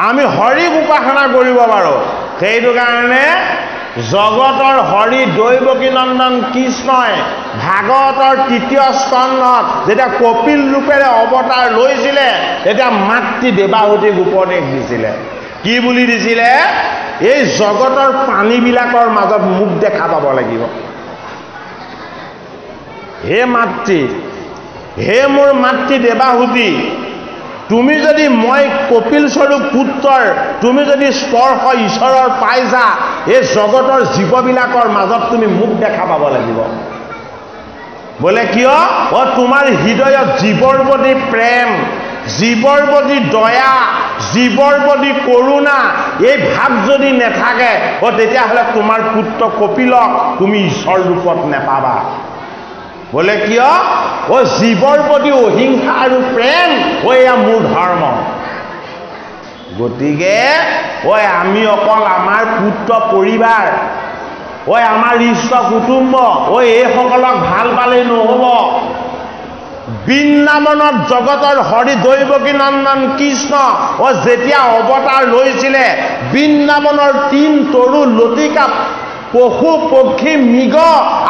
আমি হৰিক উপাসনা কৰিব পাৰোঁ। সেইটো কাৰণে জগতৰ হৰি দৈৱকী নন্দন কৃষ্ণই ভাগৱতৰ তৃতীয় স্কন্ধত যেতিয়া কপিল ৰূপেৰে অৱতাৰ লৈছিলে তেতিয়া মাতৃ দেৱাহুতিক উপদেশ দিছিলে। কি বুলি দিছিলে? এই জগতৰ প্ৰাণীবিলাকৰ মাজত মুখ দেখা পাব লাগিব। হে মাতৃ, হে মোৰ মাতৃ দেৱাহুতি, তুমি যদি মই কপিল স্বৰূপ পুত্ৰৰ তুমি যদি স্পৰ্শ ঈশ্বৰৰ পাইছা, এই জগতৰ জীৱবিলাকৰ মাজত তুমি মুখ দেখা পাব লাগিব। বোলে কিয়? তোমাৰ হৃদয়ত জীৱৰ প্ৰতি প্ৰেম, জীৱৰ প্ৰতি দয়া, জীৱৰ প্ৰতি কৰোণা এই ভাৱ যদি নাথাকে তেতিয়াহ'লে তোমাৰ পুত্ৰ কপিলক তুমি ঈশ্বৰ ৰূপত নেপাবা। বোলে কিয়? জীৱৰ প্ৰতি অহিংসা আৰু প্ৰেম এয়া মোৰ ধৰ্ম। গতিকে আমি অকল আমাৰ পুত্ৰ পৰিবাৰ, আমাৰ ইষ্ট কুটুম্ব এইসকলক ভাল পালেই নহ'ব। বৃন্দাবনত জগতৰ হৰি দৈৱকী নন্দন কৃষ্ণ যেতিয়া অৱতাৰ লৈছিলে বৃন্দাবনৰ ৩ তৰু লতিকা পশু পক্ষী মৃগ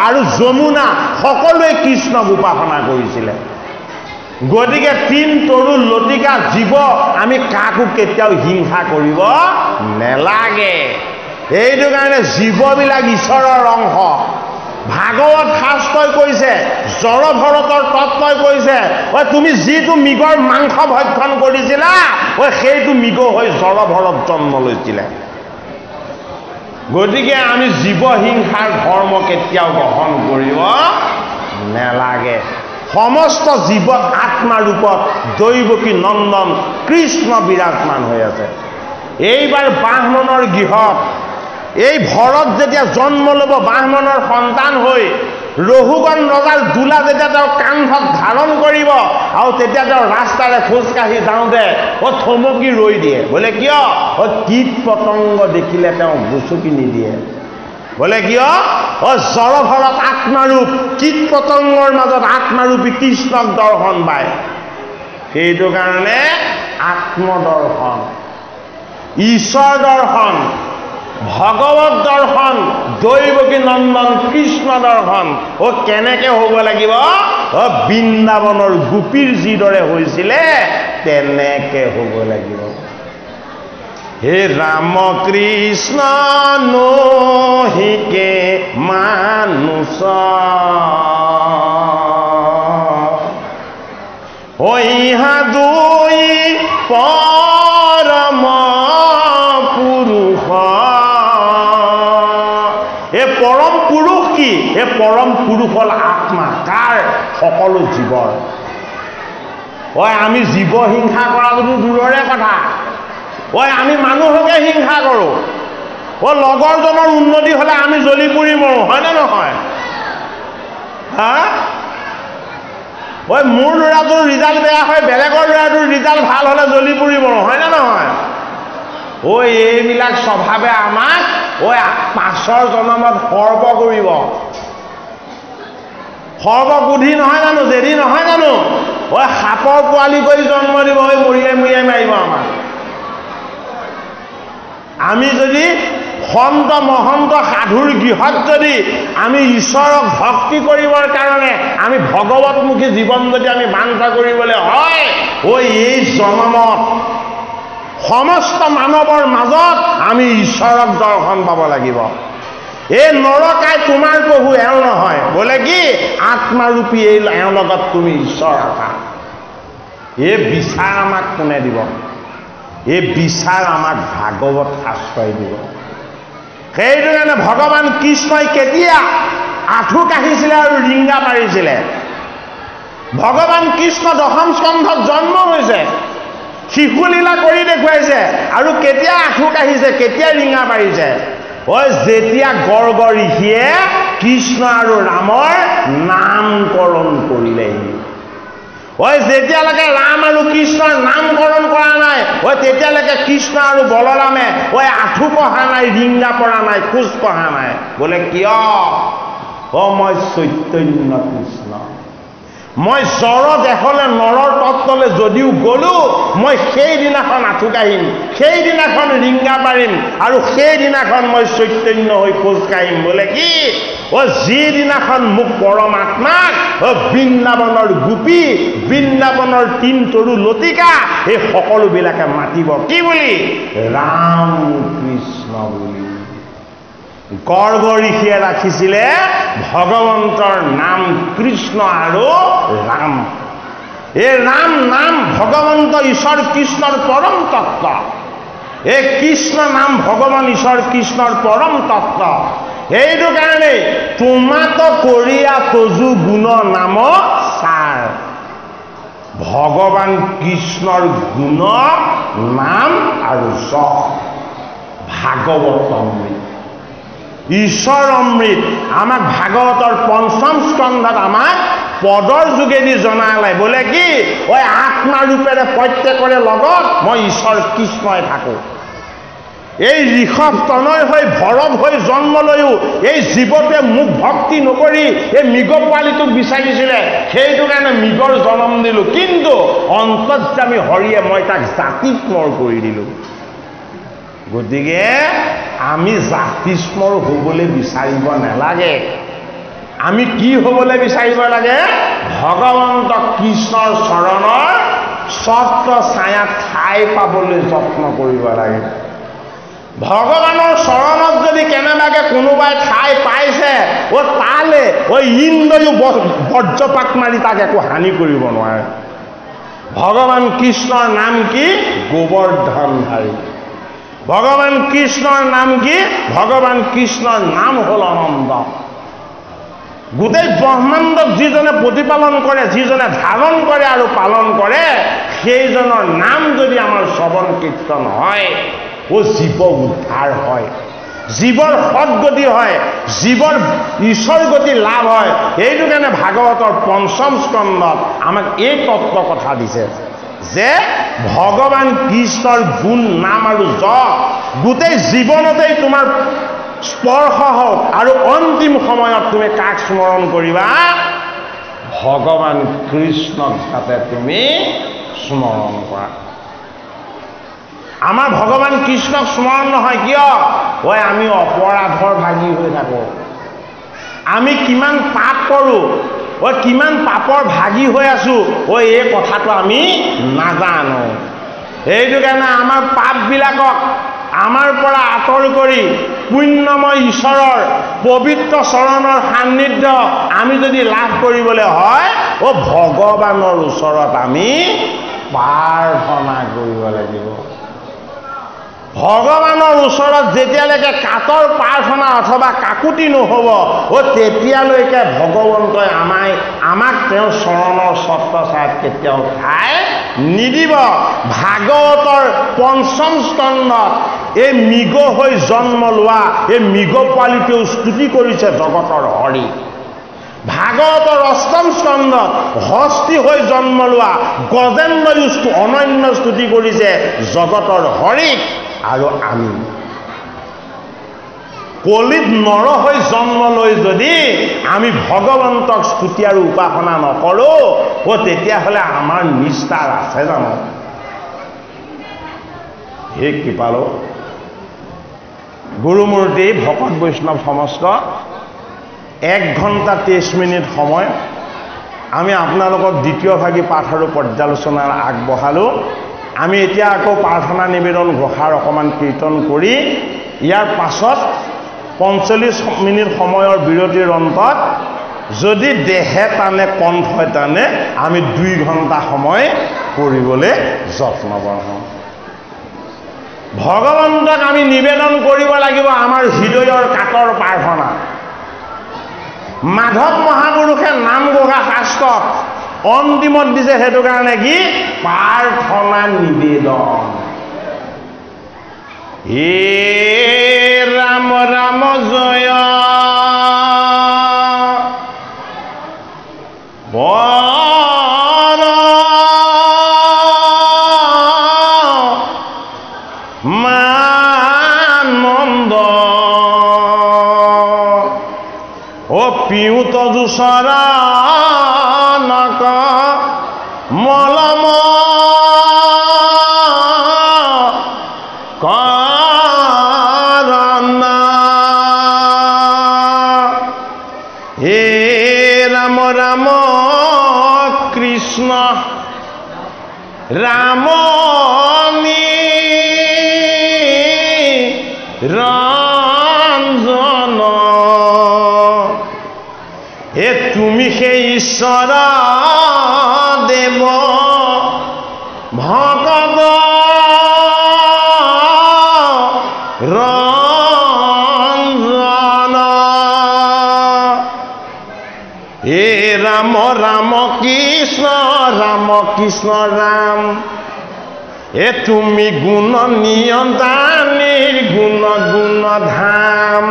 আৰু যমুনা সকলোৱে কৃষ্ণক উপাসনা কৰিছিলে। গতিকে ৩ তৰু লতিকা জীৱ আমি কাকো কেতিয়াও হিংসা কৰিব নেলাগে। এইটো কাৰণে জীৱবিলাক ঈশ্বৰৰ অংশ, ভাগৱত শাস্ত্ৰই কৈছে, জড়ভৰতৰ তত্ত্বই কৈছে, তুমি যিটো মৃগৰ মাংস ভক্ষণ কৰিছিলা সেইটো মৃগ হৈ জড়ভৰত জন্ম লৈছিলে। গতিকে আমি জীৱ হিংসাৰ ধৰ্ম কেতিয়াও গ্ৰহণ কৰিব নেলাগে। সমস্ত জীৱ আত্মা ৰূপত দৈৱকী নন্দন কৃষ্ণ বিৰাজমান হৈ আছে। এইবাৰ ব্ৰাহ্মণৰ গৃহত এই ভৰত যেতিয়া জন্ম ল'ব, ব্ৰাহ্মণৰ সন্তান হৈ ৰঘুগণ ৰজাৰ দোলা যেতিয়া তেওঁ কান্ধত ধাৰণ কৰিব আৰু তেতিয়া তেওঁ ৰাস্তাৰে খোজকাঢ়ি যাওঁতে থমকি ৰৈ দিয়ে। বোলে কিয়? কীট পতংগ দেখিলে তেওঁ গুচকি নিদিয়ে। বোলে কিয়? জড়ভৰত আত্মাৰূপ, কীট পতংগৰ মাজত আত্মাৰূপী কৃষ্ণক দৰ্শন পায়। সেইটো কাৰণে আত্মদৰ্শন, ঈশ্বৰ দৰ্শন, ভগৱত দৰ্শন, দৈৱকী নন্দন কৃষ্ণ দৰ্শন কেনেকে হ'ব লাগিব? বৃন্দাবনৰ গোপীৰ যিদৰে হৈছিলে তেনেকে হ'ব লাগিব। হে ৰাম কৃষ্ণ নহিকে মানুষ ইহা দুই পৰম পুৰুষ। এই পৰম পুৰুষ কি? এই পৰম পুৰুষ হ'ল আত্মা। কাৰ? সকলো জীৱৰ। আমি জীৱ হিংসা কৰাটো দূৰৰে কথা। আমি মানুহকে হিংসা কৰোঁ। লগৰজনৰ উন্নতি হ'লে আমি জ্বলি পুৰি মৰোঁ, হয়নে নহয়? মোৰ ল'ৰাটোৰ ৰিজাল্ট বেয়া হয়, বেলেগৰ ল'ৰাটোৰ ৰিজাল্ট ভাল হ'লে জ্বলি পুৰি মৰোঁ, হয়নে নহয়? এইবিলাক স্বভাৱে আমাক পাছৰ জনমত সৰ্ব কৰিব। সৰ্ববোধি নহয় জানো? জেদি নহয় জানো? সাপৰ পোৱালি কৰি জন্ম দিব, মৰিয়াই মৰিয়াই মাৰিব আমাক। আমি যদি সন্ত মহন্ত সাধুৰ গৃহত যদি আমি ঈশ্বৰক ভক্তি কৰিবৰ কাৰণে আমি ভগৱতমুখী জীৱন যদি আমি বাঞ্ছা কৰিবলৈ হয়, এই জনমত সমস্ত মানৱৰ মাজত আমি ঈশ্বৰক দৰ্শন পাব লাগিব। এই নৰকাই তোমাৰ প্ৰভু এওঁ নহয়। বোলে কি? আত্মাৰূপী এওঁৰ লগত তুমি ঈশ্বৰ আছা। এই বিচাৰ আমাক কোনে দিব? এই বিচাৰ আমাক ভাগৱত শাস্ত্ৰই দিব। সেইটো কাৰণে ভগৱান কৃষ্ণই কেতিয়া আঁঠু কাঢ়িছিলে আৰু ৰিংগা পাৰিছিলে? ভগৱান কৃষ্ণ দশম স্কন্ধত জন্ম হৈছে, শিশুলীলা কৰি দেখুৱাইছে, আৰু কেতিয়া আঁঠু কাঢ়িছে, কেতিয়া ৰিঙা পাৰিছে? যেতিয়া গৰ্গ ঋষিয়ে কৃষ্ণ আৰু ৰামৰ নামকৰণ কৰিলেহি। যেতিয়ালৈকে ৰাম আৰু কৃষ্ণৰ নামকৰণ কৰা নাই তেতিয়ালৈকে কৃষ্ণ আৰু বলৰামে আঁঠু কঢ়া নাই, ৰিংগা পৰা নাই, খোজ কঢ়া নাই। বোলে কিয়? মই চৈতন্য কৃষ্ণ। মই জড় দেহলে নৰৰ তত্ত্বলৈ যদিও গ'লো, মই সেইদিনাখন আঁঠু কাঢ়িম, সেইদিনাখন ৰিংগা পাৰিম, আৰু সেইদিনাখন মই চৈতন্য হৈ খোজ কাঢ়িম। বোলে কি? যিদিনাখন মোক পৰমাত্মাক বৃন্দাবনৰ গোপী, বৃন্দাবনৰ তিন তৰু লতিকা এই সকলোবিলাকে মাতিব। কি বুলি? ৰাম কৃষ্ণ বুলি। গৰ্গ ঋষিয়ে ৰাখিছিলে ভগৱন্তৰ নাম কৃষ্ণ আৰু ৰাম। এই ৰাম নাম ভগৱন্ত ঈশ্বৰ কৃষ্ণৰ পৰম তত্ত্ব। এই কৃষ্ণ নাম ভগৱান ঈশ্বৰ কৃষ্ণৰ পৰম তত্ত্ব। সেইটো কাৰণে তোমাত কৰিয়া তজু গুণ নাম সাৰ। ভগৱান কৃষ্ণৰ গুণ নাম আৰু যশ ভাগৱত অমৃত, ঈশ্বৰ অমৃত আমাক ভাগৱতৰ পঞ্চম স্কন্ধত আমাক পদৰ যোগেদি জনালে। বোলে কি? আত্মাৰূপেৰে প্ৰত্যেকৰে লগত মই ঈশ্বৰ কৃষ্ণই থাকোঁ। এই ঋষভ তনয় হৈ ভৰত হৈ জন্ম লৈও এই জীৱটোৱে মোক ভক্তি নকৰি এই মৃগ পোৱালিটোক বিচাৰিছিলে, সেইটো কাৰণে মৃগৰ জন্ম দিলোঁ। কিন্তু অন্তৰ্যামী হৰিয়ে মই তাক জাতিস্মৰ কৰি দিলোঁ। গতিকে আমি জাতিস্মৰ হ'বলৈ বিচাৰিব নালাগে। আমি কি হ'বলৈ বিচাৰিব লাগে? ভগৱন্ত কৃষ্ণৰ চৰণৰ ছত্ৰ ছায়া ঠাই পাবলৈ যত্ন কৰিব লাগে। ভগৱানৰ চৰণত যদি কেনেবাকৈ কোনোবাই ঠাই পাইছে, তালে ইন্দ্ৰয়ো বজ্ৰপাত মাৰি তাক একো হানি কৰিব নোৱাৰে। ভগৱান কৃষ্ণৰ নাম কি? গোবৰ্ধনধাৰী। ভগৱান কৃষ্ণৰ নাম কি? ভগৱান কৃষ্ণৰ নাম হ'ল অনন্ত। গোটেই ব্ৰহ্মাণ্ডক যিজনে প্ৰতিপালন কৰে, যিজনে ধাৰণ কৰে আৰু পালন কৰে, সেইজনৰ নাম যদি আমাৰ শ্ৰৱণ কীৰ্তন হয়, জীৱ উদ্ধাৰ হয়, জীৱৰ সদগতি হয়, জীৱৰ ঈশ্বৰ গতি লাভ হয়। সেইটো কাৰণে ভাগৱতৰ পঞ্চম স্কন্ধত আমাক এই তত্ত্ব কথা দিছে যে ভগৱান কৃষ্ণৰ গুণ নাম আৰু যশ গোটেই জীৱনতেই তোমাৰ স্পৰ্শ হওক, আৰু অন্তিম সময়ত তুমি কাক স্মৰণ কৰিবা? ভগৱান কৃষ্ণক যাতে তুমি স্মৰণ কৰা। আমাৰ ভগৱান কৃষ্ণক স্মৰণ নহয় কিয়? আমি অপৰাধৰ ভাগী হৈ থাকোঁ, আমি কিমান পাপ কৰোঁ, কিমান পাপৰ ভাগী হৈ আছোঁ, এই কথাটো আমি নাজানো। সেইটো কাৰণে আমাৰ পাপবিলাকক আমাৰ পৰা আঁতৰ কৰি পুণ্যময় ঈশ্বৰৰ পবিত্ৰ চৰণৰ সান্নিধ্য আমি যদি লাভ কৰিবলৈ হয়, ভগৱানৰ ওচৰত আমি প্ৰাৰ্থনা কৰিব লাগিব। ভগৱানৰ ওচৰত যেতিয়ালৈকে কাতৰ প্ৰাৰ্থনা অথবা কাকুতি নহ'ব, তেতিয়ালৈকে ভগৱন্তই আমাক তেওঁৰ চৰণৰ ছত্ৰছায়াত কেতিয়াও ঠাই নিদিব। ভাগৱতৰ পঞ্চম স্কন্ধত এই মৃগ হৈ জন্ম লোৱা এই মৃগ পোৱালিটোৱেও স্তুতি কৰিছে জগতৰ হৰি। ভাগৱতৰ অষ্টম স্কন্ধত হস্তি হৈ জন্ম লোৱা গজেন্দ্ৰয়ো অনন্য স্তুতি কৰিছে জগতৰ হৰিক। আৰু আমি কলিত নৰ হৈ জন্ম লৈ যদি আমি ভগৱন্তক স্তুতি আৰু উপাসনা নকৰোঁ, তেতিয়াহ'লে আমাৰ নিষ্ঠাৰ আছে জানো? হে কৃপালো গুৰুমূৰ্তি ভকত বৈষ্ণৱ সমস্ত 1 ঘণ্টা 23 মিনিট সময় আমি আপোনালোকক দ্বিতীয় ভাগী পাঠ আৰু পৰ্যালোচনাৰ আগবঢ়ালোঁ। আমি এতিয়া আকৌ প্ৰাৰ্থনা নিবেদন ঘোষাৰ অকণমান কীৰ্তন কৰি ইয়াৰ পাছত 45 মিনিট সময়ৰ বিৰতিৰ অন্তত যদি দেহে টানে কণ্ঠই টানে আমি 2 ঘণ্টা সময় কৰিবলৈ যত্নবান হওঁ। ভগৱন্তক আমি নিবেদন কৰিব লাগিব আমাৰ হৃদয়ৰ কাতৰ প্ৰাৰ্থনা। মাধৱ মহাপুৰুষে নাম ঘোষা শাস্ত্ৰত অন্তিমত দিছে, সেইটো কাৰণে কি? প্ৰাৰ্থনা নিবেদন। হে ৰাম ৰাম জয় বৰ মানন্দ পিউত দুচৰা নক মলম কৰনা। হে ৰাম ৰাম কৃষ্ণ ৰামনি ৰঞ্জন, তুমি সেই ঈশ্বৰ দেৱ ভগৱ ৰঞ্জন। হে ৰাম ৰাম কৃষ্ণ ৰাম কৃষ্ণ ৰাম, তুমি গুণ নিয়ন্তা নিৰ্গুণ গুণ ধাম।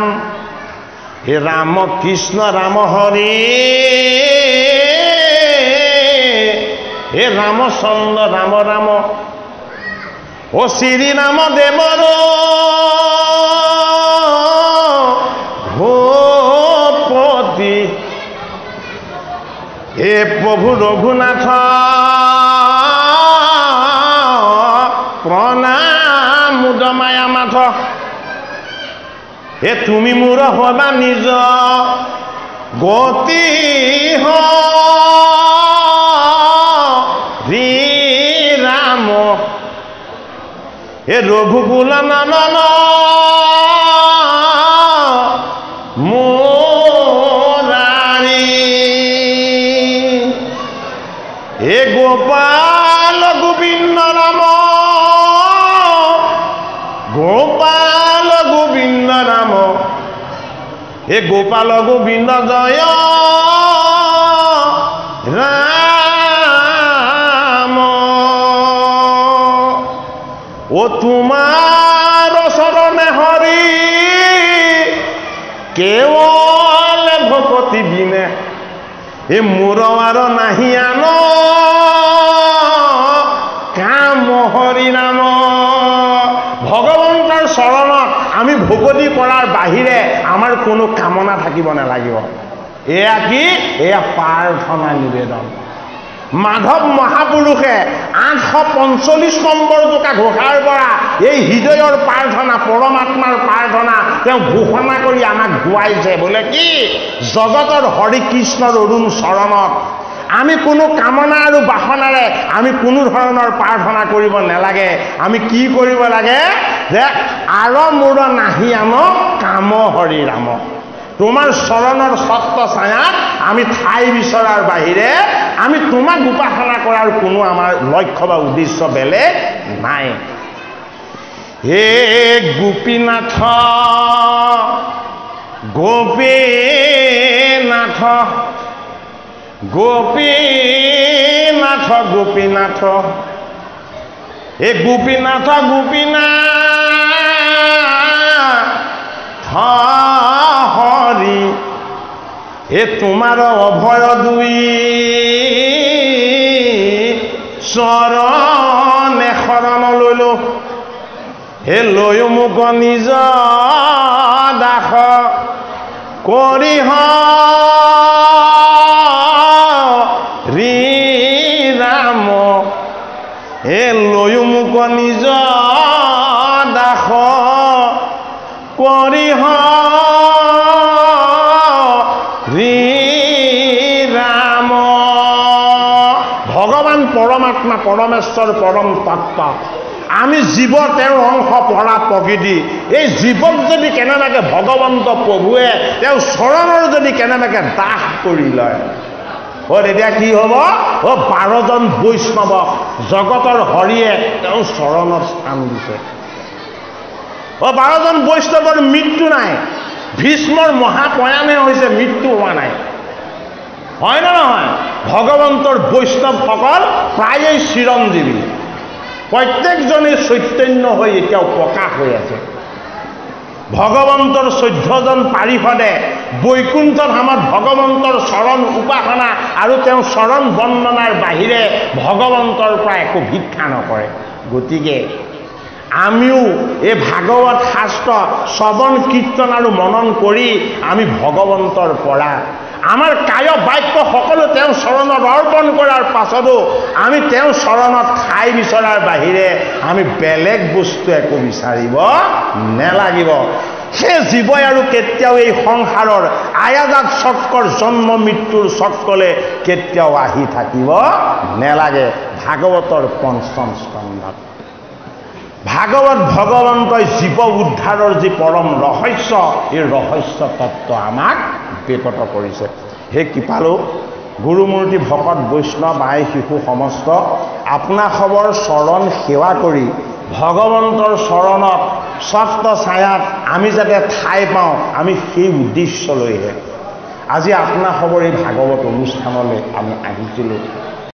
হে ৰাম কৃষ্ণ ৰাম হৰি, হে ৰামচন্দ্ৰ ৰাম ৰাম, শ্ৰী ৰাম দেৱৰ ভূপতি। হে প্ৰভু ৰঘুনাথ প্ৰণাম মুদমায়া মাথ, হে তুমি মোৰ হবা নিজ গতি হৰি ৰাম। হে ৰঘুকুল নন্দন মোৰ গোপাল গোবিন্দ নাম, গোপাল গোবিন্দ নাম, হে গোপাল গোবিন্দ জয় রাম। ও তোমার শরণে হরি কেৱল ভকতি বিনে, এ মোৰ আৰু নাহি আন কাম হৰি নাম। ভগৱন্তৰ চৰণত আমি ভকতি কৰাৰ বাহিৰে আমাৰ কোনো কামনা থাকিব নালাগিব। এয়া কি? এয়া প্ৰাৰ্থনা নিবেদন। মাধৱ মহাপুৰুষে 845 নম্বৰ জোকা ঘোষাৰ পৰা এই হৃদয়ৰ প্ৰাৰ্থনা, পৰমাত্মাৰ প্ৰাৰ্থনা তেওঁ ঘোষণা কৰি আমাক গোৱাইছে। বোলে কি? জগতৰ হৰি কৃষ্ণৰ অৰুণ চৰণত আমি কোনো কামনা আৰু বাসনাৰে আমি কোনো ধৰণৰ প্ৰাৰ্থনা কৰিব নালাগে। আমি কি কৰিব লাগে? যে আৰ মোৰ নাহি আন কাম হৰি ৰাম। তোমাৰ চৰণৰ সত্য ছায়াত আমি ঠাই বিচৰাৰ বাহিৰে আমি তোমাক উপাসনা কৰাৰ কোনো আমাৰ লক্ষ্য বা উদ্দেশ্য বেলেগ নাই। হে গোপীনাথ গোপীনাথ গোপীনাথ গোপীনাথ, হে গোপীনাথ গোপীনাথ হৰি, এ তোমাৰ অভয় দুই চৰণে শৰণ লৈলো, হে লৈ মোক নিজ দাস কৰি হৰি ৰাম। হে লৈ মোক নিজ দাস কৰি হৰি ৰাম। ভগৱান পৰমাত্মা, পৰমেশ্বৰ, পৰম তত্ত্ব। আমি জীৱ তেওঁৰ অংশ, পৰা প্ৰকৃতি। এই জীৱক যদি কেনেবাকৈ ভগৱন্ত প্ৰভুৱে তেওঁ চৰণৰ যদি কেনেবাকৈ দাস কৰি লয়, তেতিয়া কি হ'ব? 12জন বৈষ্ণৱক জগতৰ হৰিয়ে তেওঁ চৰণত স্থান দিছে। 12জন বৈষ্ণৱৰ মৃত্যু নাই। ভীষ্মৰ মহাপ্ৰয়াণে হৈছে, মৃত্যু হোৱা নাই। হয় নে নহয়? ভগৱন্তৰ বৈষ্ণৱসকল প্ৰায়েই চিৰঞ্জীৱী, প্ৰত্যেকজনে চৈতন্য হৈ এতিয়াও প্ৰকাশ হৈ আছে। ভগৱন্তৰ 14জন পাৰিষদে বৈকুণ্ঠ ধামত ভগৱন্তৰ চৰণ উপাসনা আৰু তেওঁ চৰণ বন্দনাৰ বাহিৰে ভগৱন্তৰ পৰা একো ভিক্ষা নকৰে। গতিকে আমিও এই ভাগৱত শাস্ত্ৰ শ্ৰৱণ কীৰ্তন আৰু মনন কৰি আমি ভগৱন্তৰ পৰা আমাৰ কায় বাক্য সকলো তেওঁ চৰণত অৰ্পণ কৰাৰ পাছতো আমি তেওঁ চৰণত ঠাই বিচৰাৰ বাহিৰে আমি বেলেগ বস্তু একো বিচাৰিব নালাগিব। সেই জীৱই আৰু কেতিয়াও এই সংসাৰৰ আয়াজাত চক্ৰৰ জন্ম মৃত্যুৰ চক্ৰলৈ কেতিয়াও আহি থাকিব নালাগে। ভাগৱতৰ 5ম স্কন্ধত ভাগৱত ভগৱন্তই জীৱ উদ্ধাৰৰ যি পৰম ৰহস্য, এই ৰহস্য তত্ত্ব আমাক বেকত কৰিছে। হে কৃপালু গুৰুমূৰ্তি ভকত বৈষ্ণৱ আই শিশু সমস্ত আপোনাসৱৰ চৰণ সেৱা কৰি ভগৱন্তৰ চৰণত সত্য ছায়াত আমি যাতে ঠাই পাওঁ, আমি সেই উদ্দেশ্য লৈহে আজি আপোনাসৱৰ এই ভাগৱত অনুষ্ঠানলৈ আমি আহিছিলোঁ।